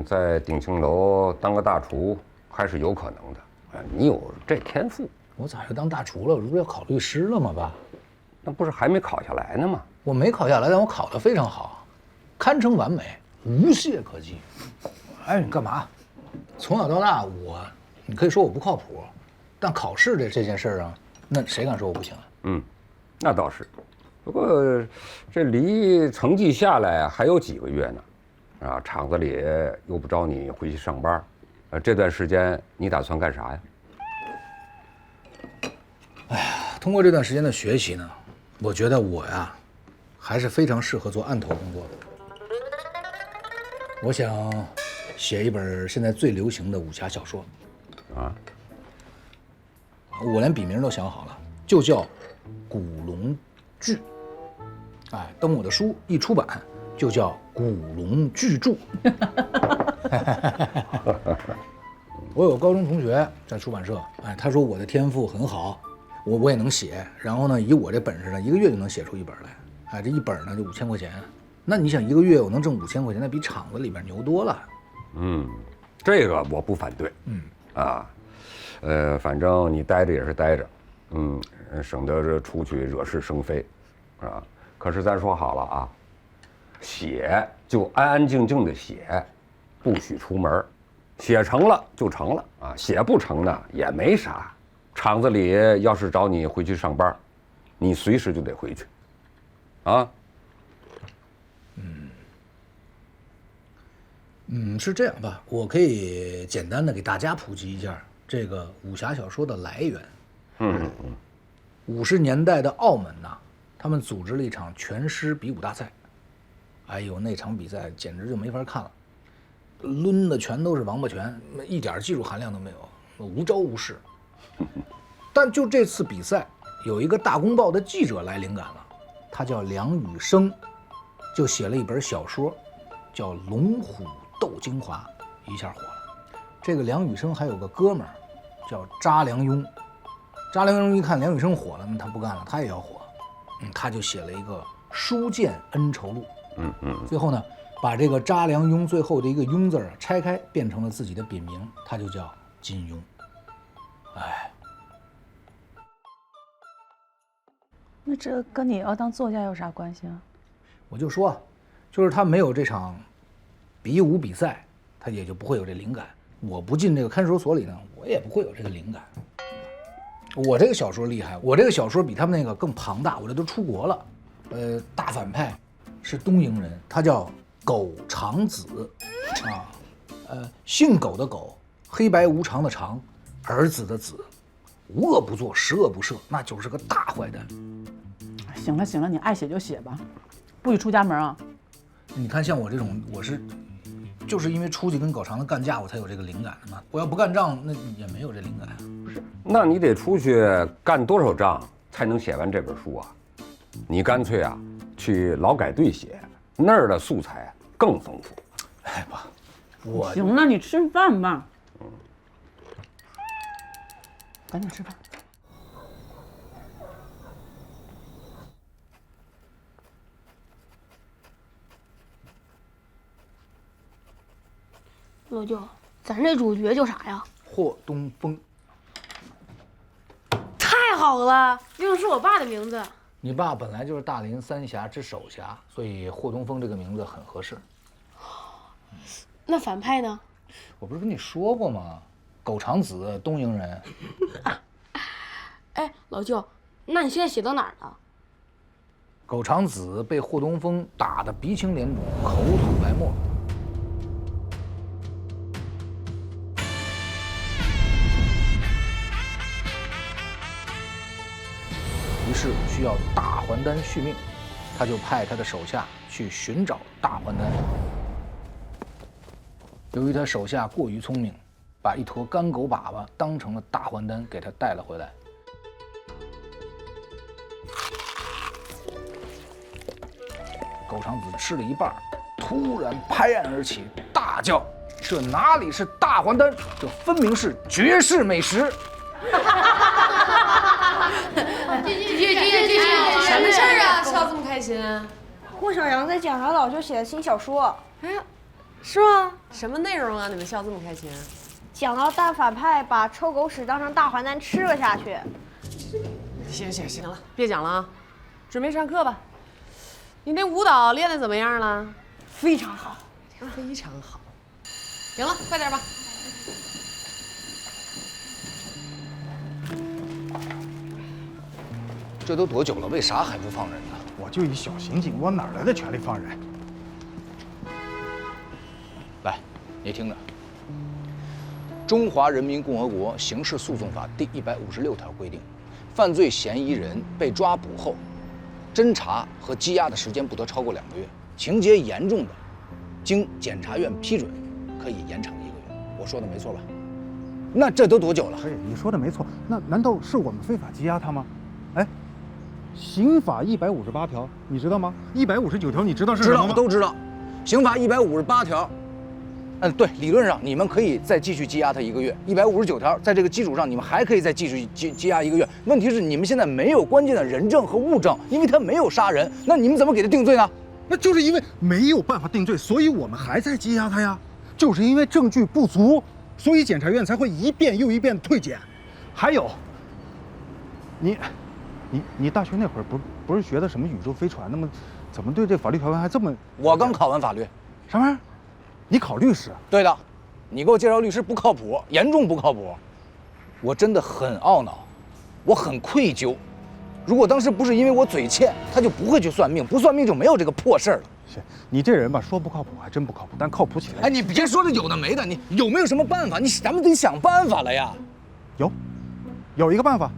在鼎庆楼当个大厨还是有可能的。你有这天赋。我咋又当大厨了？我这不是要考律师了吗，爸？那不是还没考下来呢吗？我没考下来，但我考得非常好，堪称完美，无懈可击。哎，你干嘛？从小到大，你可以说我不靠谱，但考试这件事儿啊，那谁敢说我不行啊？那倒是。不过这离成绩下来还有几个月呢，啊，厂子里又不招你回去上班，这段时间你打算干啥呀？哎呀，通过这段时间的学习呢，我觉得我呀，还是非常适合做案头工作的。我想写一本现在最流行的武侠小说。啊？我连笔名都想好了，就叫《古龙剧》。哎，等我的书一出版，就叫《古龙巨著》。我有高中同学在出版社，哎，他说我的天赋很好，我也能写，然后呢，以我这本事呢，1个月就能写出一本来。哎，这一本呢就5000块钱。那你想一个月我能挣5000块钱，那比厂子里边牛多了。这个我不反对。反正你待着也是待着，省得这出去惹是生非，啊。可是咱说好了啊，写就安安静静的写，不许出门。写成了就成了啊，写不成呢也没啥。厂子里要是找你回去上班，你随时就得回去，啊。是这样吧，我可以简单的给大家普及一下这个武侠小说的来源。50年代的澳门呐，他们组织了一场拳师比武大赛。哎呦，那场比赛简直就没法看了，抡的全都是王八拳，一点技术含量都没有，无招无式。但就这次比赛，有一个大公报的记者来灵感了，他叫梁羽生，就写了一本小说，叫《龙虎斗精华》，一下火了。这个梁羽生还有个哥们儿叫查良镛，查良镛一看梁羽生火了，那他不干了，他也要火，他就写了一个《书剑恩仇录》。最后呢，把这个查良镛最后的一个镛字拆开，变成了自己的笔名，他就叫金庸。哎，那这跟你要当作家有啥关系啊？我就说，就是他没有这场比武比赛，他也就不会有这灵感。我不进这个看守所里呢，我也不会有这个灵感。我这个小说厉害，我这个小说比他们那个更庞大，我这都出国了。大反派是东瀛人，他叫苟长子，姓苟的苟，黑白无常的常，儿子的子，无恶不作，十恶不赦，那就是个大坏蛋。行了行了，你爱写就写吧，不许出家门啊！你看像我这种，我是就是因为出去跟苟长子干架，我才有这个灵感的嘛。我要不干仗，那也没有这灵感啊。不是，那你得出去干多少仗才能写完这本书啊？你干脆啊去劳改队写，那儿的素材更丰富。哎爸，我行了，你吃饭吧。赶紧吃饭。老舅，咱这主角叫啥呀？霍东风。太好了，用的是我爸的名字。你爸本来就是大林三峡之首侠，所以霍东风这个名字很合适。那反派呢？我不是跟你说过吗？苟长子，东瀛人。哎，老舅，那你现在写到哪儿了？苟长子被霍东风打得鼻青脸肿，口吐白沫。于是需要大还丹续命，他就派他的手下去寻找大还丹。由于他手下过于聪明，把一坨干狗粑粑当成了大还丹，给他带了回来。苟长子吃了一半，突然拍案而起，大叫：“这哪里是大还丹，这分明是绝世美食！”什么事儿啊？笑这么开心？霍小杨在讲他老舅写的新小说。哎呀，是吗？什么内容啊？你们笑这么开心？讲到大反派把臭狗屎当成大还丹吃了下去。行了，别讲了啊，准备上课吧。你那舞蹈练得怎么样了？非常好，非常好。行了，快点吧。这都多久了，为啥还不放人呢？我就一小刑警，我哪来的权利放人？来，你听着，《中华人民共和国刑事诉讼法》第156条规定，犯罪嫌疑人被抓捕后，侦查和羁押的时间不得超过2个月，情节严重的，经检察院批准，可以延长1个月。我说的没错吧？那这都多久了？哎，你说的没错。那难道是我们非法羁押他吗？哎。刑法158条，你知道吗？159条你知道是什么吗？知道，都知道。刑法158条，对，理论上你们可以再继续羁押他1个月，159条，在这个基础上，你们还可以再继续羁押1个月。问题是你们现在没有关键的人证和物证，因为他没有杀人，那你们怎么给他定罪呢？那就是因为没有办法定罪，所以我们还在羁押他呀。就是因为证据不足，所以检察院才会一遍又一遍的退检。还有，你大学那会儿不是学的什么宇宙飞船的吗？怎么对这法律条文还这么……我刚考完法律。什么？你考律师？对的，你给我介绍律师不靠谱，严重不靠谱。我真的很懊恼，我很愧疚。如果当时不是因为我嘴欠，他就不会去算命，不算命就没有这个破事儿了。是你这人吧，说不靠谱还真不靠谱，但靠谱起来……哎，你别说这有的没的，你有没有什么办法？咱们得想办法了呀。有一个办法，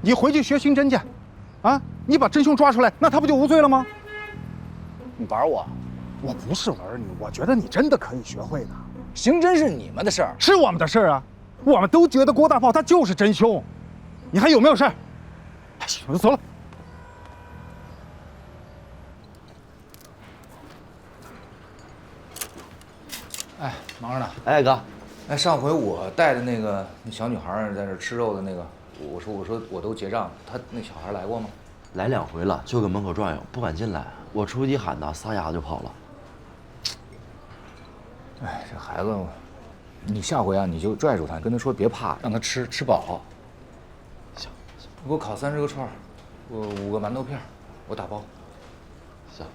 你回去学刑侦去，啊，你把真凶抓出来，那他不就无罪了吗？你玩我？我不是玩你，我觉得你真的可以学会的。刑侦是你们的事儿，是我们的事儿啊！我们都觉得郭大炮他就是真凶，你还有没有事儿？行，我就走了。哎，忙着呢。哎，哥，哎，上回我带的那小女孩在这吃肉的那个，我说我都结账，她那小孩来过吗？来2回了，就搁门口转悠，不敢进来。我出去喊他，撒丫子就跑了。哎，这孩子，你下回啊，你就拽住他，跟他说别怕，让他吃饱。行，你给我烤30个串，我5个馒头片，我打包。行，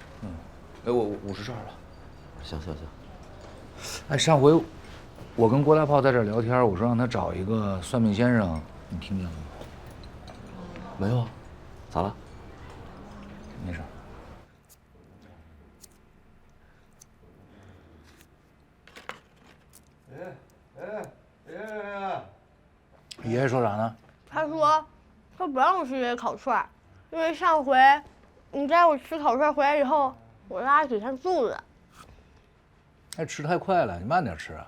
哎，我50串吧。行。哎，上回我跟郭大炮在这聊天，我说让他找一个算命先生，你听见了吗？没有啊，咋了？没事。爷爷说啥呢？他说不让我吃烤串，因为上回你带我吃烤串回来以后，我拉几天肚子。哎，吃太快了，你慢点吃。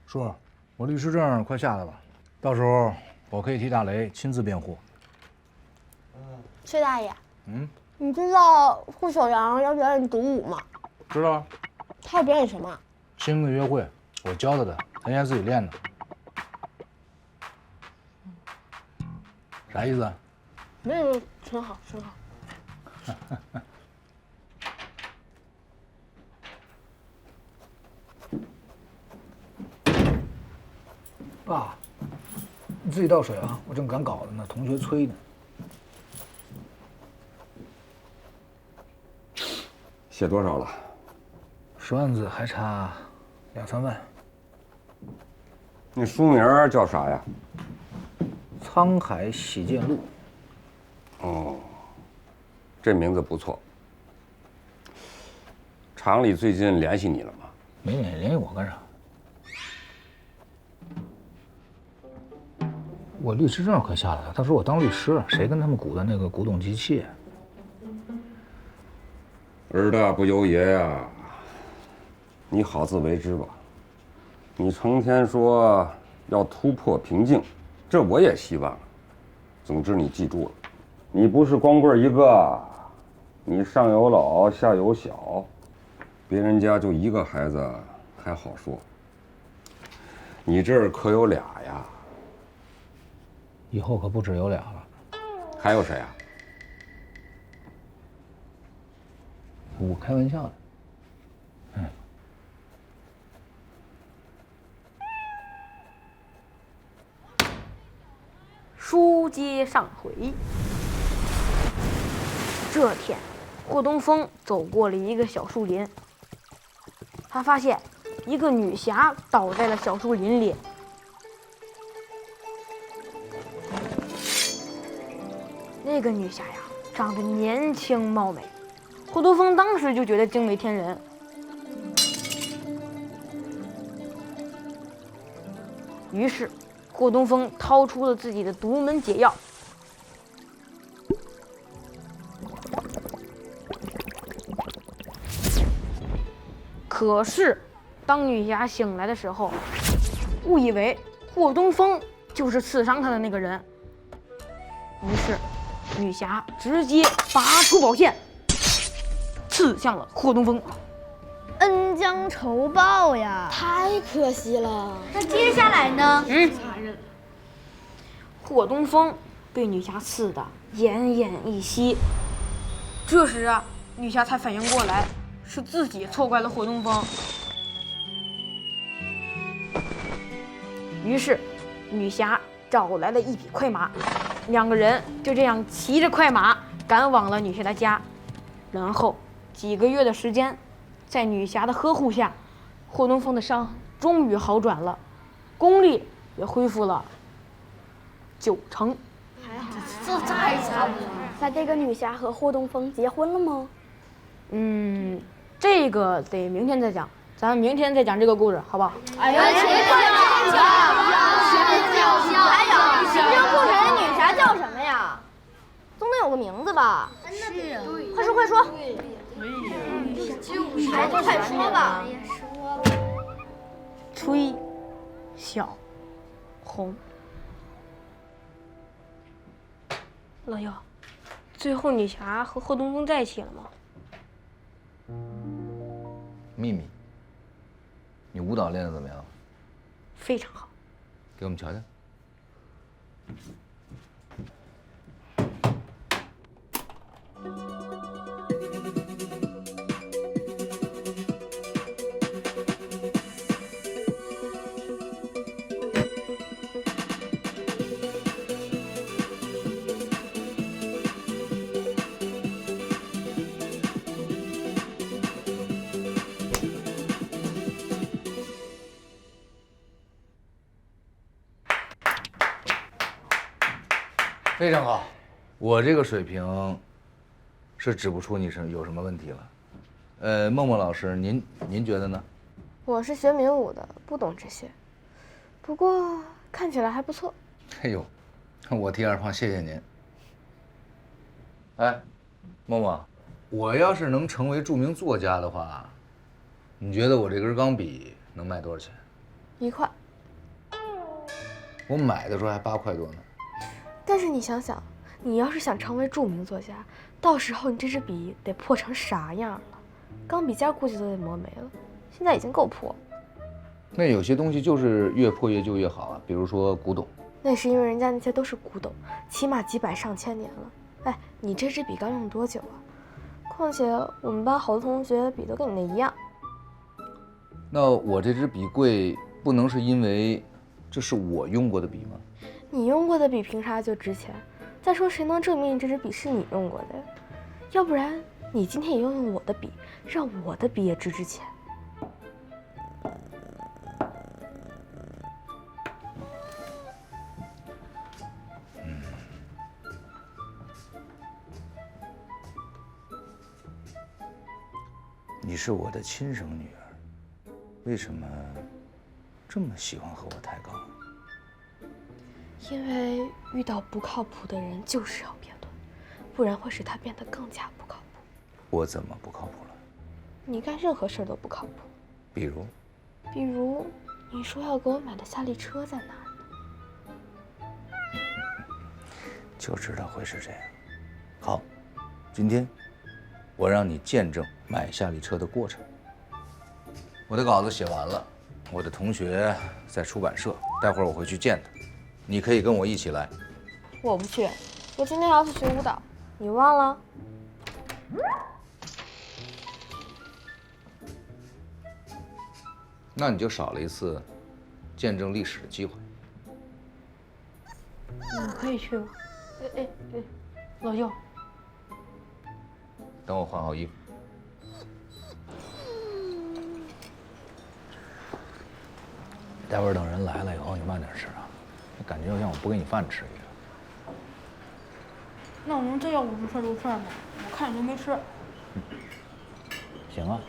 叔，我律师证快下来了，到时候我可以替大雷亲自辩护。崔大爷，你知道户小阳要表演独舞吗？知道啊。他要表演什么？新的约会，我教他的，他现在自己练的。啥意思啊？没有，挺好。爸，你自己倒水啊，我正赶稿子呢，同学催呢。写多少了？10万字，还差2、3万。那书名叫啥呀？《沧海洗剑录》。哦，这名字不错。厂里最近联系你了吗？没联系我干啥？我律师证可下来了，他说我当律师，谁跟他们鼓的那个古董机器？儿大不由爷呀，你好自为之吧。你成天说要突破瓶颈，这我也希望。总之你记住了，你不是光棍一个，你上有老下有小，别人家就1个孩子还好说，你这儿可有俩呀。以后可不只有俩了。还有谁啊？我开玩笑的。书接上回，这天，霍东风走过了一个小树林，他发现一个女侠倒在了小树林里。那个女侠呀，长得年轻貌美，霍东风当时就觉得惊为天人。于是，霍东风掏出了自己的独门解药，可是，当女侠醒来的时候，误以为霍东风就是刺伤她的那个人。于是，女侠直接拔出宝剑，刺向了霍东风。恩将仇报呀，太可惜了。那接下来呢？霍东风被女侠刺得奄奄一息，这时啊，女侠才反应过来，是自己错怪了霍东风。于是，女侠找来了一匹快马，两个人就这样骑着快马赶往了女侠的家。然后几个月的时间，在女侠的呵护下，霍东风的伤终于好转了，功力也恢复了90%。这太惨了。那这个女侠和霍东风结婚了吗？这个得明天再讲，咱们明天再讲这个故事，好不好？哎呀，行，还有这个故事的女侠叫什么呀？总得有个名字吧？是啊，快说快说。快说吧。崔小红。老幺，最后女侠和霍东风在一起了吗？秘密，你舞蹈练得怎么样？非常好。给我们瞧瞧。非常好，我这个水平是指不出你是有什么问题了。梦梦老师，您觉得呢？我是学民舞的，不懂这些，不过看起来还不错。哎呦，我替二胖谢谢您。哎，梦梦，我要是能成为著名作家的话，你觉得我这根钢笔能卖多少钱？1块。我买的时候还8块多呢。但是你想想，你要是想成为著名作家，到时候你这支笔得破成啥样了？钢笔尖估计都得磨没了，现在已经够破。那有些东西就是越破越旧越好啊，比如说古董。那是因为人家那些都是古董，起码几百上千年了。哎，你这支笔刚用多久啊？况且我们班好多同学笔都跟你那一样。那我这支笔贵，不能是因为这是我用过的笔吗？你用过的笔凭啥就值钱？再说谁能证明你这支笔是你用过的呀？要不然你今天也用我的笔，让我的笔也值钱。你是我的亲生女儿，为什么这么喜欢和我抬杠？因为遇到不靠谱的人就是要辩论，不然会使他变得更加不靠谱。我怎么不靠谱了？你干任何事都不靠谱。比如你说要给我买的夏利车在哪儿呢？就知道会是这样。好，今天我让你见证买夏利车的过程。我的稿子写完了，我的同学在出版社，待会儿我会去见他。你可以跟我一起来。我不去，我今天要去学舞蹈，你忘了？那你就少了一次见证历史的机会。可以去吗？哎，老舅，等我换好衣服。待会儿等人来了以后，你慢点吃啊，感觉就像我不给你饭吃一样。那我能再要50串肉串吗？我看你都没吃。行啊，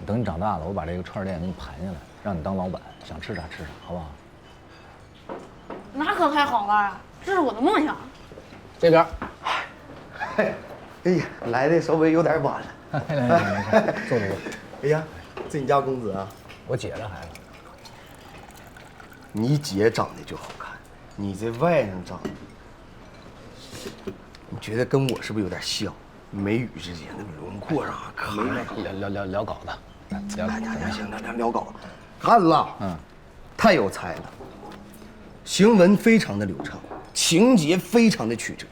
等你长大了，我把这个串店给你盘下来，让你当老板，想吃啥吃啥，好不好？那可太好了，这是我的梦想。这边。哎呀，来的稍微有点晚了。来，坐。哎呀，这你家公子啊？我姐的孩子。你姐长得就好看，你这外甥长得，你觉得跟我是不是有点像？眉宇之间那个轮廓上看聊稿子。聊稿，看了，太有才了，行文非常的流畅，情节非常的曲折，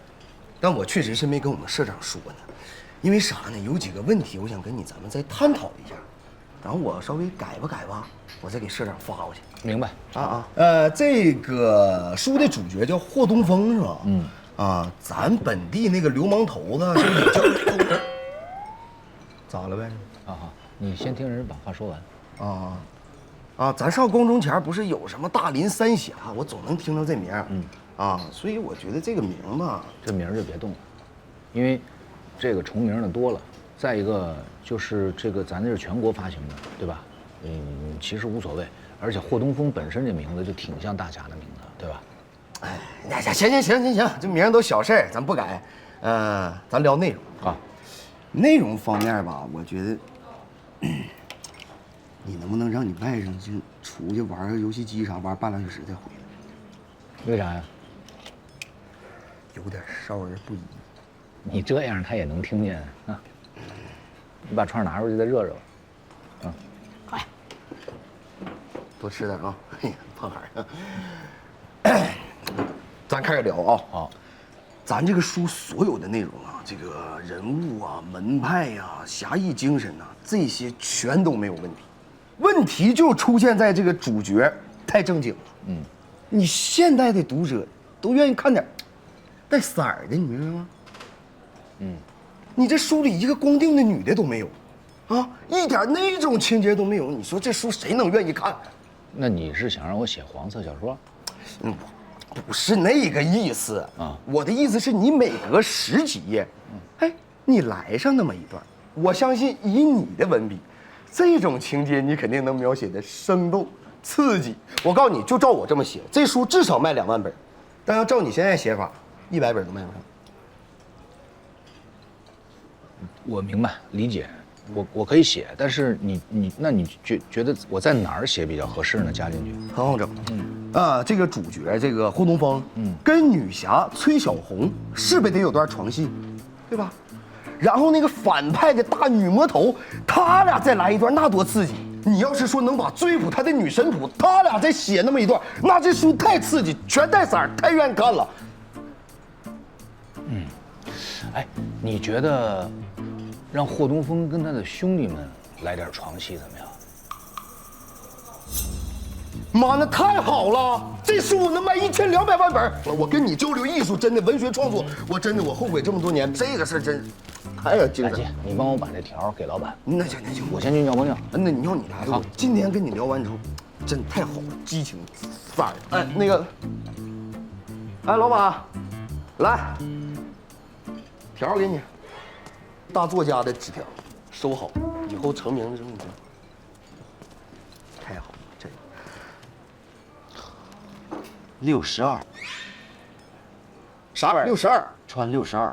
但我确实是没跟我们社长说呢，因为啥呢？有几个问题我想跟咱们再探讨一下，然后我稍微改吧，我再给社长发过去。明白这个书的主角叫霍东风是吧？咱本地那个流氓头子是也叫咋了呗？好，你先听人把话说完。咱上高中前不是有什么大林三峡，我总能听到这名所以我觉得这个名吧，这名就别动了，因为这个重名的多了。再一个就是这个咱这是全国发行的，对吧？其实无所谓，而且霍东风本身这名字就挺像大侠的名字，对吧？哎，行，这名都小事儿，咱不改。咱聊内容啊。内容方面吧，我觉得，你能不能让你外甥就出去玩个游戏机啥，玩半2小时再回来？为啥呀？有点少儿不宜。你这样他也能听见啊。你把串拿出去再热热。快，多吃点啊！哎呀，胖孩儿。咱开始聊啊。好。咱这个书所有的内容啊，这个人物啊、门派呀、侠义精神呐，这些全都没有问题。问题就出现在这个主角太正经了。你现代的读者都愿意看点带色儿的，你明白吗？你这书里一个光腚的女的都没有，一点那种情节都没有。你说这书谁能愿意看？那你是想让我写黄色小说？不是那个意思我的意思是你每隔10几页，你来上那么一段，我相信以你的文笔，这种情节你肯定能描写的生动刺激。我告诉你，就照我这么写，这书至少卖2万本，但要照你现在写法，100本都卖不上。我明白理解，我可以写，但是那你觉得我在哪儿写比较合适呢？加进去很好整。这个主角这个霍东风，跟女侠崔小红是不是得有段床戏，对吧？然后那个反派的大女魔头，他俩再来一段，那多刺激！你要是说能把追捕他的女神谱，他俩再写那么一段，那这书太刺激，全带色儿，太愿意看了。你觉得让霍东风跟他的兄弟们来点床戏怎么样？妈，那太好了！这书能卖1200万本。我跟你交流艺术，真的文学创作，我后悔这么多年。这个事真太要精神。你帮我把这条给老板。那行，我先去尿泡尿。那你要你来吧。今天跟你聊完之后，真太好了，激情范儿。那个，老板，来，条给你，大作家的纸条，收好，以后成名的时候你就。太好了，这。62，啥玩意儿？62，穿62。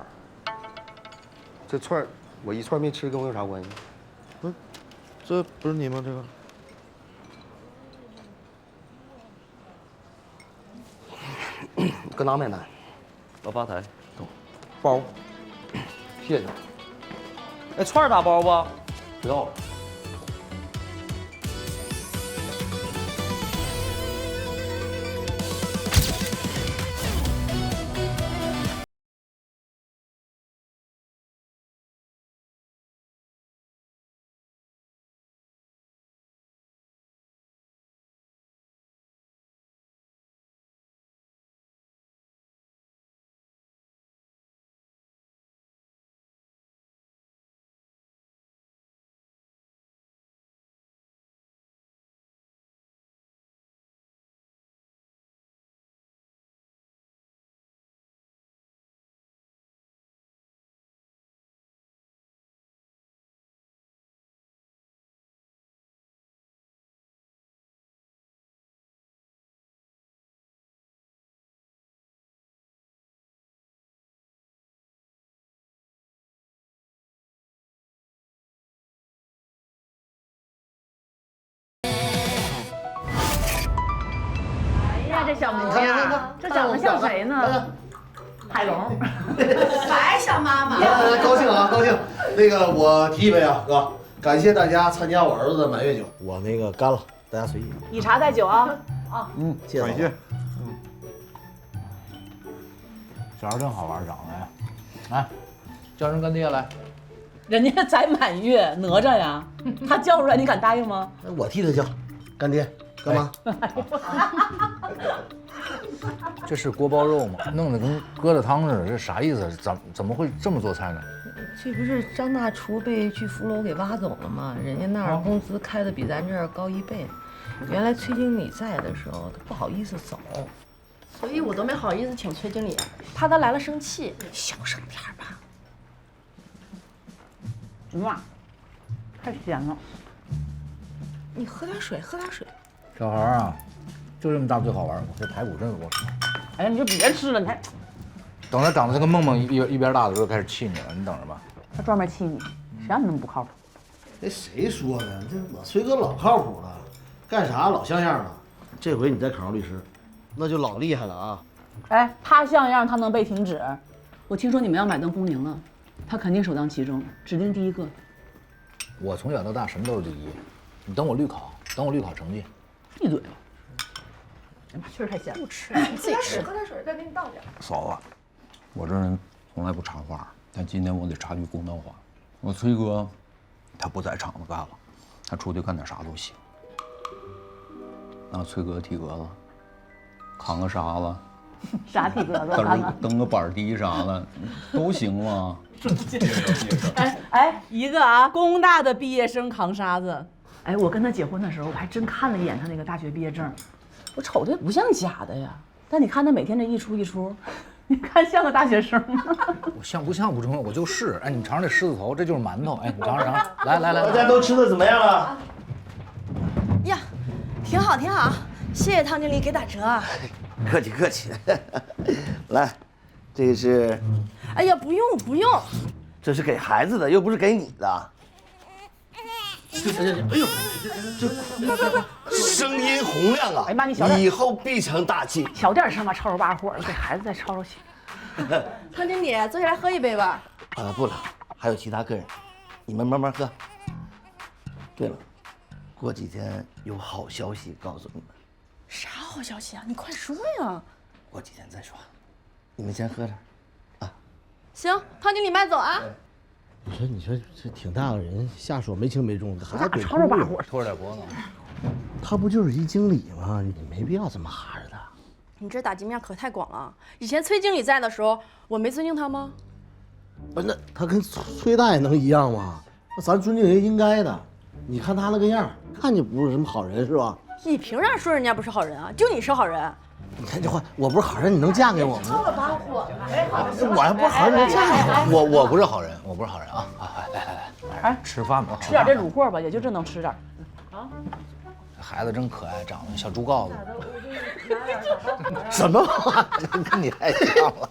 这串儿我一串没吃，跟我有啥关系？不是，这不是你吗？这个。搁哪买单？到吧台。包。谢谢。哎，串打包不？不要了。这小模样，这长得像谁呢？海龙，白小妈妈。高兴啊，高兴！那个我提一杯啊，哥，感谢大家参加我儿子的满月酒，我那个干了，大家随意。以茶代酒啊啊！谢谢。感谢。小孩真好玩，长得呀。来，叫人干爹来。人家才满月，哪吒呀，他叫出来，你敢答应吗？我替他叫，干爹干妈。这是锅包肉吗？弄得跟疙瘩汤似的，这啥意思？怎么会这么做菜呢？这不是张大厨被巨福楼给挖走了吗？人家那儿工资开的比咱这儿高1倍。原来崔经理在的时候，他不好意思走，所以我都没好意思请崔经理，怕他来了生气。小声点吧。哇，太咸了！你喝点水，喝点水。小孩啊，就这么大最好玩。这排骨真是我吃。哎呀，你就别吃了，你还等他长得跟梦梦一边大的时候开始气你了，你等着吧。他专门气你，谁让你那么不靠谱？这谁说的？这我崔哥老靠谱了，干啥老像样的。这回你再考上律师，那就老厉害了啊！哎，他像样，他能被停止？我听说你们要买断公宁了，他肯定首当其冲，指定第一个。我从小到大什么都是第一，你等我律考，等我律考成绩。闭嘴吧！哎妈，确实太咸了，不吃，你自己吃。喝点水，再给你倒点。嫂子，我这人从来不插话，但今天我得插句公道话。我崔哥，他不在厂子干了，他出去干点啥都行。拿崔哥体格子，扛个沙子，啥体格子？蹬个板梯啥的，都行吗？哎，一个啊，工大的毕业生扛沙子。哎，我跟他结婚的时候，我还真看了一眼他那个大学毕业证，我瞅着不像假的呀。但你看他每天这一出一出，你看像个大学生吗？我像不像不重要，我就是。哎，你尝尝这狮子头，这就是馒头。哎，你尝尝。来，大家都吃的怎么样了？呀，挺好挺好，谢谢汤经理给打折。客气客气。来，这是。哎呀，不用不用，这是给孩子的，又不是给你的。哎呦，这声音洪亮啊！哎妈，你小点，以后必成大器。小点声吧，吵吵把火的，给孩子再吵吵气。汤经理，坐下来喝一杯吧。不了，还有其他客人，你们慢慢喝。对了，过几天有好消息告诉你们。啥好消息啊？你快说呀！过几天再说，你们先喝点。行，汤经理慢走啊。你说这挺大个人，下手没轻没重的，还吵吵把火，拖着点脖子。他不就是一经理吗？你没必要这么哈着他。你这打击面可太广了。以前崔经理在的时候，我没尊敬他吗？不是，那他跟崔大爷能一样吗？那咱尊敬人应该的。你看他那个样，看就不是什么好人，是吧？你凭啥说人家不是好人啊？就你是好人。你看这话，我不是好人，你能嫁给我吗？吵了把火，我还不是好人，能嫁给我？我不是好人，我不是好人啊！来，哎，吃饭吧，吃点这卤货吧，也就这能吃点。啊，这孩子真可爱，长得小猪羔子。什么话？跟你太像了。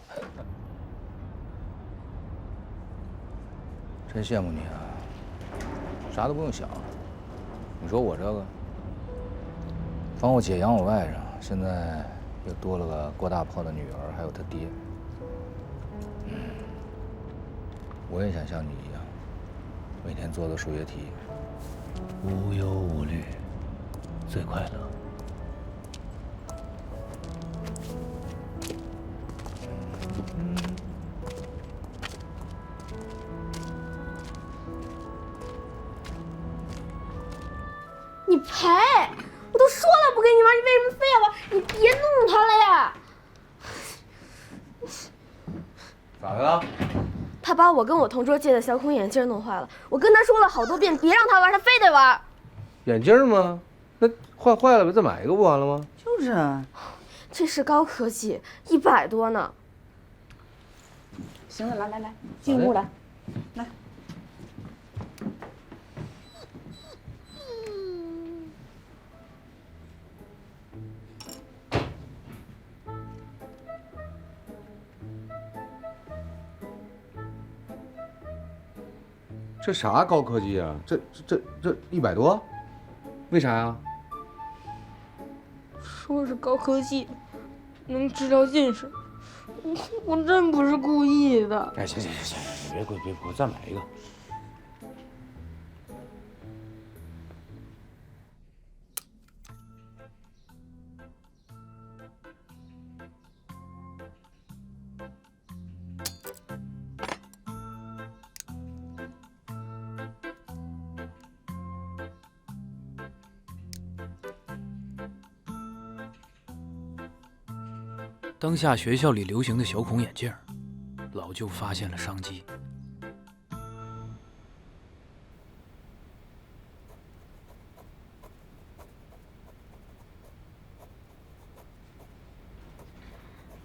真羡慕你啊，啥都不用想。你说我这个，帮我姐养我外甥。现在又多了个郭大炮的女儿，还有他爹。我也想像你一样，每天做做数学题，无忧无虑，最快乐。你赔！我都说了不跟你玩，你为什么非要玩？你别弄他了呀！咋的了？他把我跟我同桌借的小孔眼镜弄坏了，我跟他说了好多遍，别让他玩，他非得玩。眼镜吗？那坏了，不再买一个不完了吗？就是啊，这是高科技，100多呢。行了，来，进屋来，来。这啥高科技啊？这100多，为啥呀？说是高科技，能治疗近视，我真不是故意的。哎，行，别哭，再买一个。当下学校里流行的小孔眼镜，老舅发现了商机。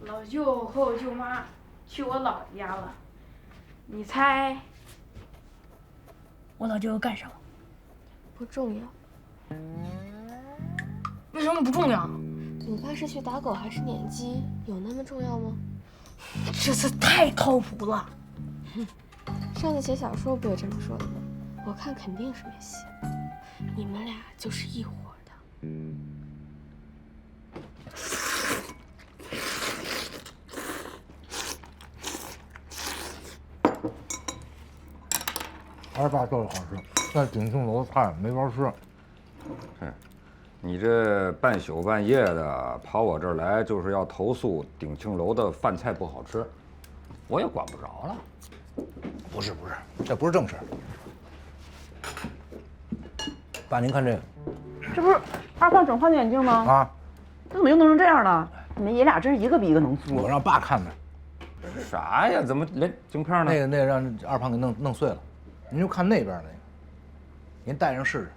老舅和我舅妈去我姥爷家了，你猜我老舅要干什么？不重要。为什么不重要？你爸是去打狗还是撵鸡，有那么重要吗？这次太靠谱了。上次写小说不也这么说的吗？我看肯定是没戏。你们俩就是一伙的。二爸做的好吃，但鼎庆楼的菜没法吃。你这半宿半夜的跑我这儿来，就是要投诉鼎庆楼的饭菜不好吃，我也管不着了。不是，这不是正事。爸，您看这个，这不是二胖整换的眼镜吗？啊，这怎么又弄成这样了？你们爷俩真是一个比一个能作。我让爸看的。啥呀？怎么连镜片呢？那个让二胖给弄碎了。您就看那边那个，您戴上试试。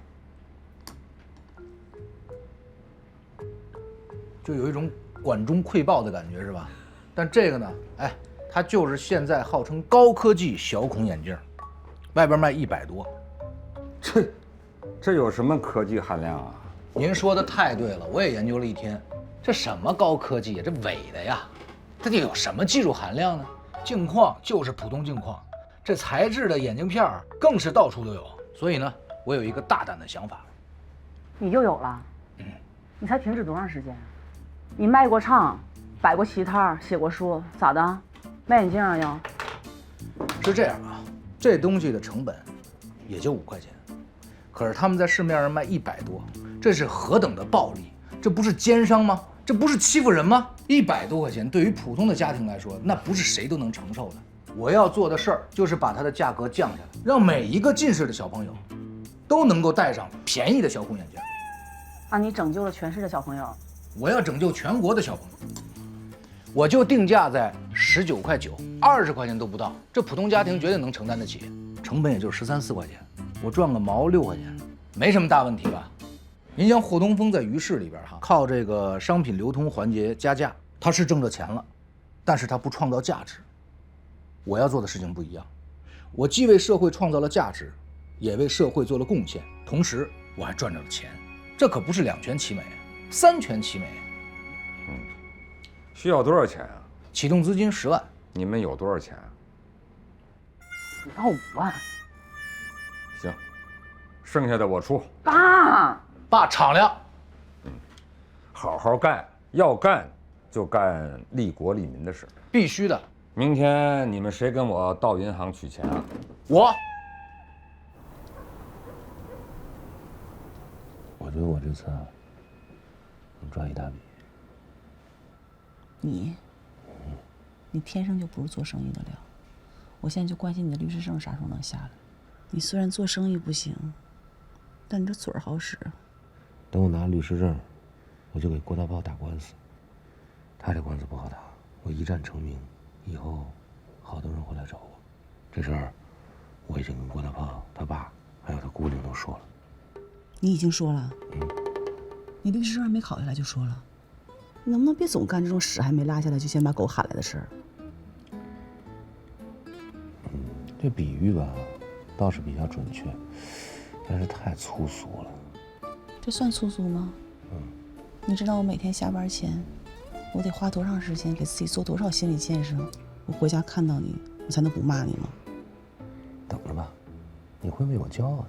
就有一种管中窥豹的感觉，是吧？但这个呢，哎，它就是现在号称高科技小孔眼镜，外边卖100多。这有什么科技含量啊？您说的太对了，我也研究了一天，这什么高科技呀？这伪的呀！它得有什么技术含量呢？镜框就是普通镜框，这材质的眼镜片更是到处都有。所以呢，我有一个大胆的想法。你又有了？你才停止多长时间？你卖过唱，摆过棋摊，写过书，咋的？卖眼镜啊要？是这样啊，这东西的成本也就5块钱，可是他们在市面上卖100多，这是何等的暴利！这不是奸商吗？这不是欺负人吗？100多块钱对于普通的家庭来说，那不是谁都能承受的。我要做的事儿就是把它的价格降下来，让每一个近视的小朋友都能够戴上便宜的小孔眼镜。啊，你拯救了全市的小朋友。我要拯救全国的小朋友，我就定价在19块9，20块钱都不到，这普通家庭绝对能承担得起，成本也就是13、14块钱，我赚个毛6块钱，没什么大问题吧？您像霍东风在于市里边靠这个商品流通环节加价，他是挣着钱了，但是他不创造价值。我要做的事情不一样，我既为社会创造了价值，也为社会做了贡献，同时我还赚着了钱，这可不是2全其美，3全其美。需要多少钱啊？启动资金10万。你们有多少钱啊？要5万。行，剩下的我出。爸敞亮。好好干，要干就干利国利民的事。必须的。明天你们谁跟我到银行取钱啊？我。我觉得我这次能赚一大笔。你天生就不是做生意的料。我现在就关心你的律师证啥时候能下来。你虽然做生意不行，但你这嘴儿好使。等我拿律师证，我就给郭大炮打官司。他这官司不好打，我一战成名，以后好多人会来找我。这事儿我已经跟郭大炮他爸还有他姑娘都说了。你已经说了？你律师证还没考下来就说了？你能不能别总干这种屎还没拉下来就先把狗喊来的事儿？这比喻吧，倒是比较准确，但是太粗俗了。这算粗俗吗？你知道我每天下班前，我得花多长时间给自己做多少心理建设，我回家看到你，我才能不骂你吗？等着吧，你会为我骄傲的。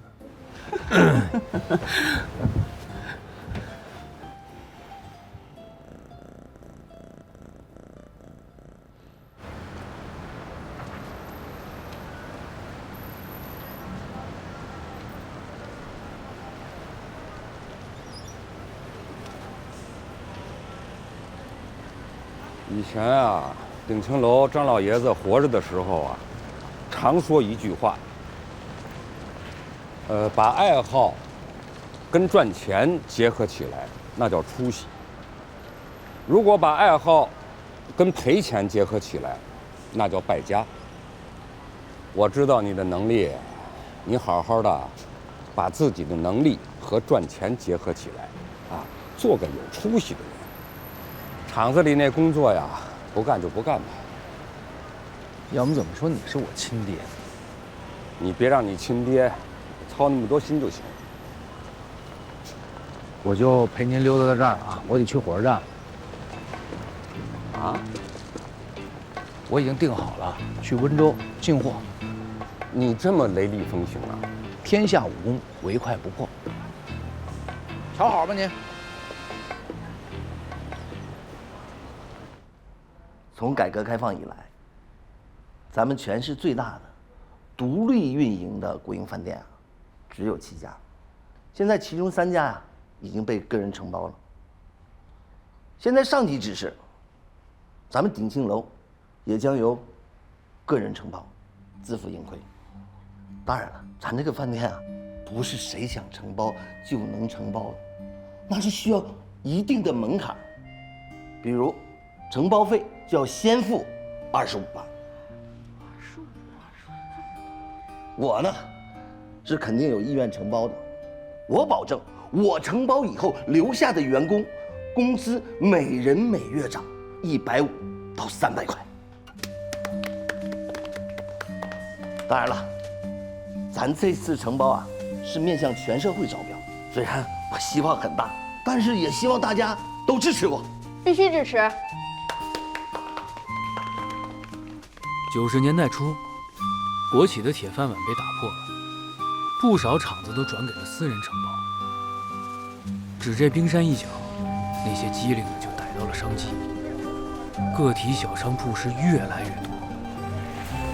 以前啊，鼎庆楼张老爷子活着的时候啊，常说一句话，把爱好跟赚钱结合起来，那叫出息。如果把爱好跟赔钱结合起来，那叫败家。我知道你的能力，你好好的把自己的能力和赚钱结合起来，啊，做个有出息的人。厂子里那工作呀，不干就不干吧。要不怎么说你是我亲爹？你别让你亲爹操那么多心就行。我就陪您溜达到这儿啊，我得去火车站。啊？我已经订好了，去温州进货。你这么雷厉风行啊？天下武功，唯快不破。瞧好吧您。从改革开放以来，咱们全市最大的独立运营的国营饭店啊，只有7家，现在其中3家啊已经被个人承包了。现在上级指示，咱们鼎庆楼也将由个人承包，自负盈亏。当然了，咱这个饭店啊，不是谁想承包就能承包的，那是需要一定的门槛，比如承包费就要先付25万。我呢，是肯定有意愿承包的，我保证，我承包以后留下的员工，工资每人每月涨150到300块。当然了，咱这次承包啊，是面向全社会招标，虽然我希望很大，但是也希望大家都支持我。必须支持。 90年代初，国企的铁饭碗被打破了，不少厂子都转给了私人承包。只这冰山一角，那些机灵的就逮到了商机，个体小商铺是越来越多。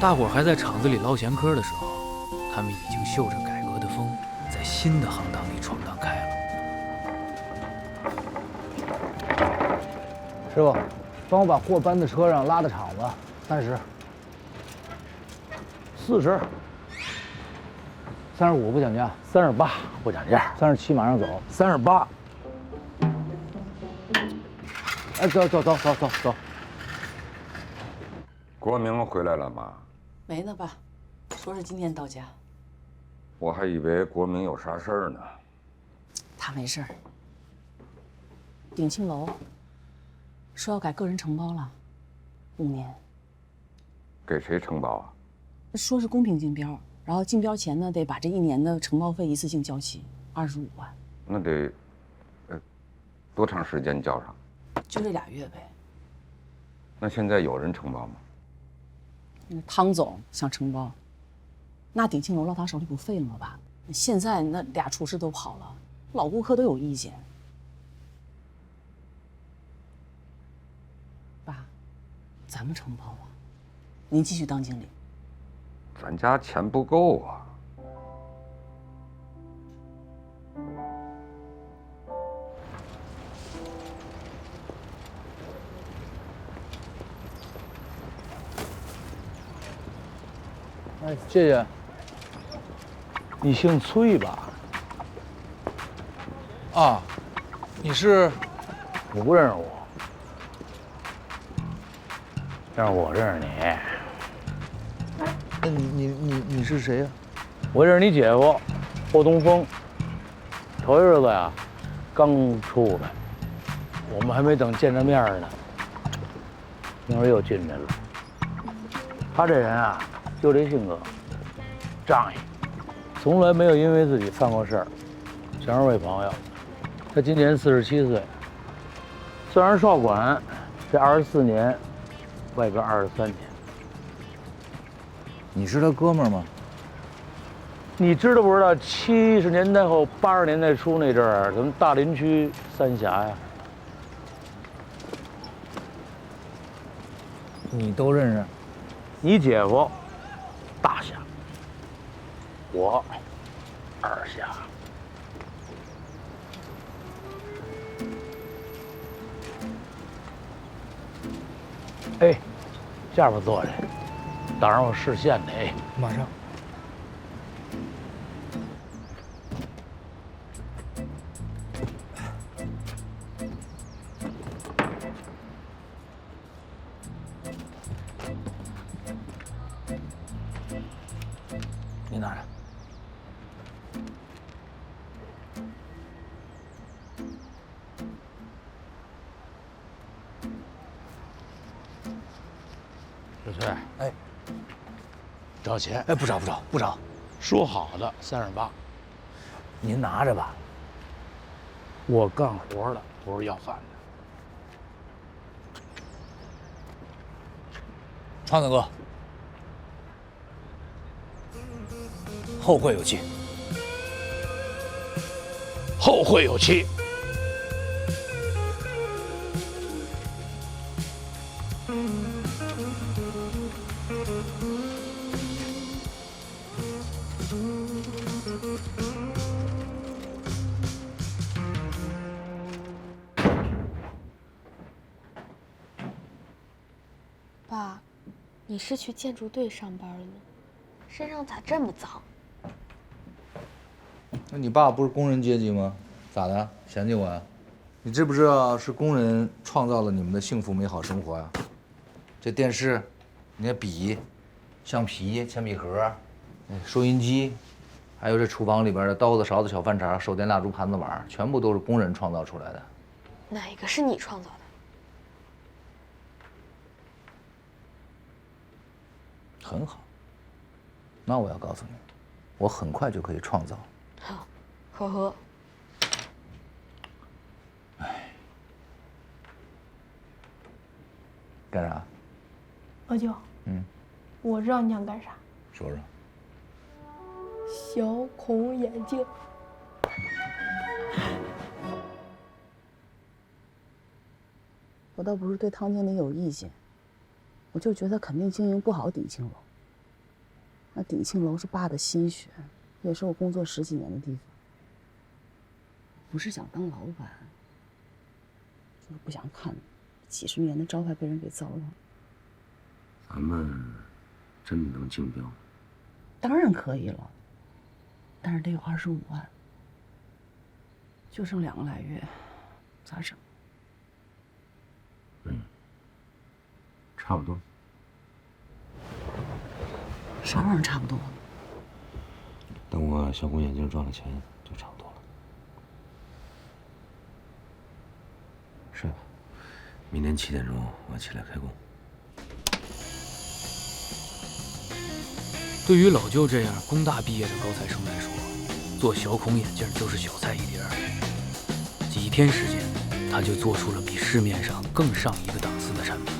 大伙儿还在厂子里唠闲嗑的时候，他们已经嗅着改革的风，在新的行当里闯荡开了。师傅，帮我把货搬到车上，拉到厂子，30。 40，35不讲价，38不讲价，37马上走，38。哎，走。国明回来了吗？没呢，爸，说是今天到家。我还以为国明有啥事儿呢。他没事儿。鼎庆楼说要改个人承包了，5年。给谁承包啊？ 说是公平竞标，然后竞标前呢，得把这1年的承包费一次性交齐，25万。那得，多长时间交上？就这2月呗。那现在有人承包吗？汤总想承包，那鼎庆楼落他手里不废了吗？爸，现在那俩厨师都跑了，老顾客都有意见。爸，咱们承包啊，您继续当经理。 咱家钱不够啊。哎，谢谢。你姓崔吧？啊，你是？你不认识我，但是我认识你。 那你是谁呀？我认识你姐夫，霍东风。头一日子呀，刚出来，我们还没等见着面呢，明儿又进来了。他这人啊，就这性格，仗义，从来没有因为自己犯过事儿，全是为朋友。他今年47岁，虽然少管，这24年，外边23年。 你是他哥们儿吗？你知道不知道？70年代后80年代初那阵儿，咱们大林区三峡呀，你都认识？你姐夫大侠，我2侠。哎，下边坐着。 挡上我视线的，哎，马上。小崔，哎，找钱？哎，不找不找不找，说好的38，您拿着吧。我干活的，不是要饭的。川子哥，后会有期。后会有期。爸，你是去建筑队上班了吗？身上咋这么脏？那你爸不是工人阶级吗？咋的？嫌弃我呀？你知不知道是工人创造了你们的幸福美好生活呀？这电视，你看笔、橡皮、铅笔盒、收音机，还有这厨房里边的刀子、勺子、小饭茶、手电、蜡烛、盘子、碗，全部都是工人创造出来的。哪一个是你创造的？很好。那我要告诉你，我很快就可以创造。好，呵呵。干啥？阿舅，我知道你想干啥。说说。小孔眼镜。我倒不是对汤经理有意见，我就觉得肯定经营不好鼎庆楼。那鼎庆楼是爸的心血，也是我工作10几年的地方。不是想当老板，就是不想看几10年的招牌被人给糟蹋。咱们真的能竞标？当然可以了，但是得有25万，就剩2个来月，咋整？差不多。啥玩意儿差不多？等我小孔眼镜赚了钱，就差不多了。睡吧，明天7点钟我起来开工。对于老舅这样工大毕业的高材生来说，做小孔眼镜就是小菜一碟儿。几天时间，他就做出了比市面上更上一个档次的产品。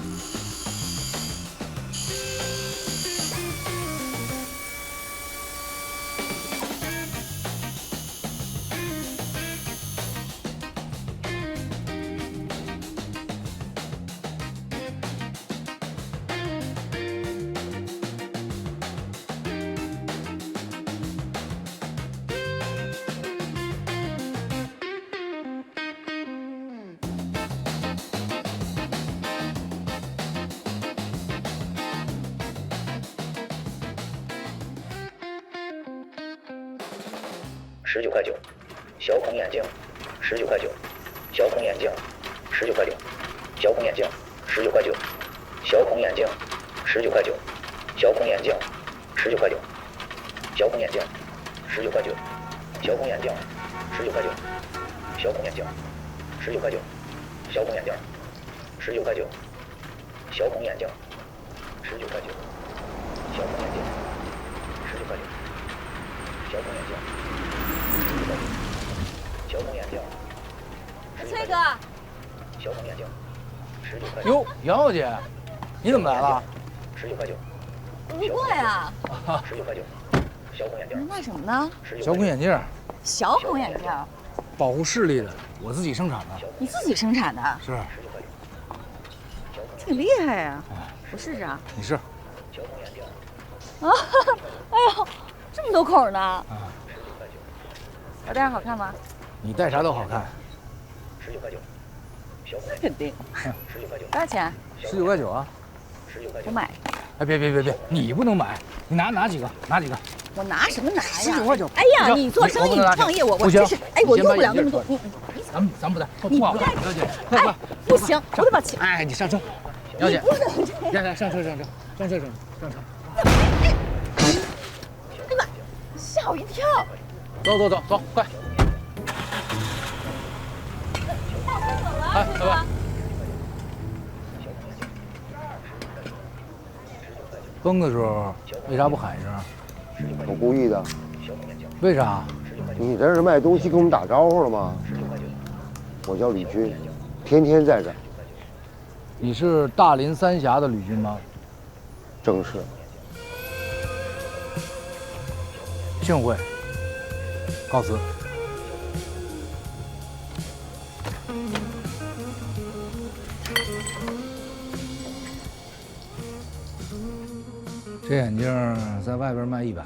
19块9，小孔眼镜，19块9，小孔眼镜，19块9，小孔眼镜，19块9，小孔眼镜，19块9，小孔眼镜，19块9，小孔眼镜，19块9，小孔眼镜，19块9，小孔眼镜，19块9，小孔眼镜，19块9，小孔眼镜，19块9，小孔眼镜，19块9，小孔眼镜。小孔眼镜，崔哥，小孔眼镜，19块9。哟，杨小姐，你怎么来了？19块9。我路过呀。19块9，小孔眼镜。卖什么呢？小孔眼镜。小孔眼镜。保护视力的，我自己生产的。你自己生产的？是。挺厉害呀，我试试啊。你试。啊，哎呦，这么多孔呢。我戴上好看吗？你戴啥都好看。19块9，那肯定。多少钱？19块9啊。我买。哎，别，你不能买，你拿几个，拿几个。我拿什么拿呀？19块9。哎呀，你做生意，你创业，我真是，哎，我用不了那么多。咱不戴，你不戴，小姐，哎，不行，我得把钱。哎，你上车，小姐，来，上车。哎呀妈，吓我一跳！走走走走，快！哎，拜拜。崩的时候为啥不喊一声？我故意的。为啥？你这是卖东西跟我们打招呼了吗？我叫吕军，天天在这儿。你是大林三峡的吕军吗？正是。幸会，告辞。这眼镜在外边卖100，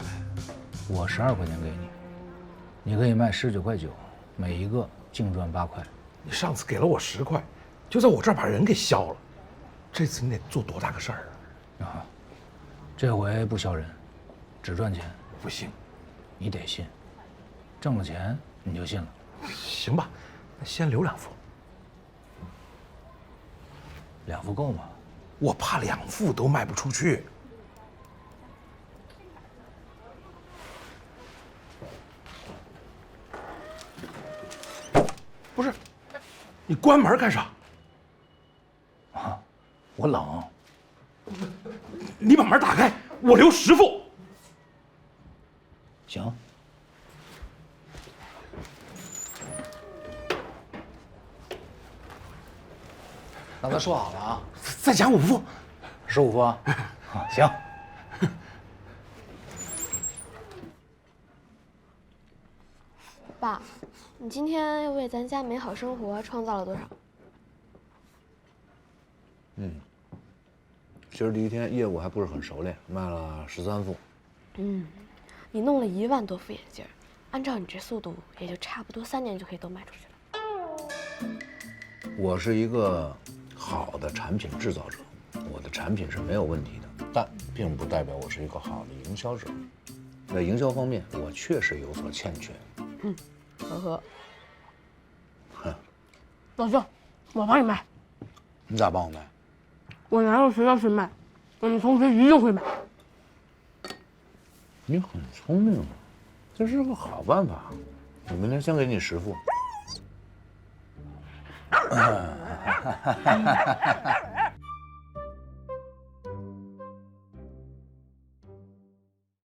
我12块钱给你，你可以卖19.9块，每一个净赚8块。你上次给了我10块，就在我这儿把人给削了，这次你得做多大个事儿啊？啊，这回不削人，只赚钱。不行，你得信，挣了钱你就信了。行吧，那先留2副。2副够吗？我怕2副都卖不出去。不是，你关门干啥？啊，我冷。你把门打开，我留10副。行。刚才说好了啊，再加5副，15副啊。行。爸，你今天又为咱家美好生活创造了多少？今儿第一天业务还不是很熟练，卖了13副。你弄了1万多副眼镜，按照你这速度，也就差不多3年就可以都卖出去了。我是一个好的产品制造者，我的产品是没有问题的，但并不代表我是一个好的营销者。在营销方面，我确实有所欠缺。呵呵。老舅，我帮你卖。你咋帮我卖？我拿到学校去卖，我们同学一定会买。你很聪明啊，这是个好办法。我明天先给你10副。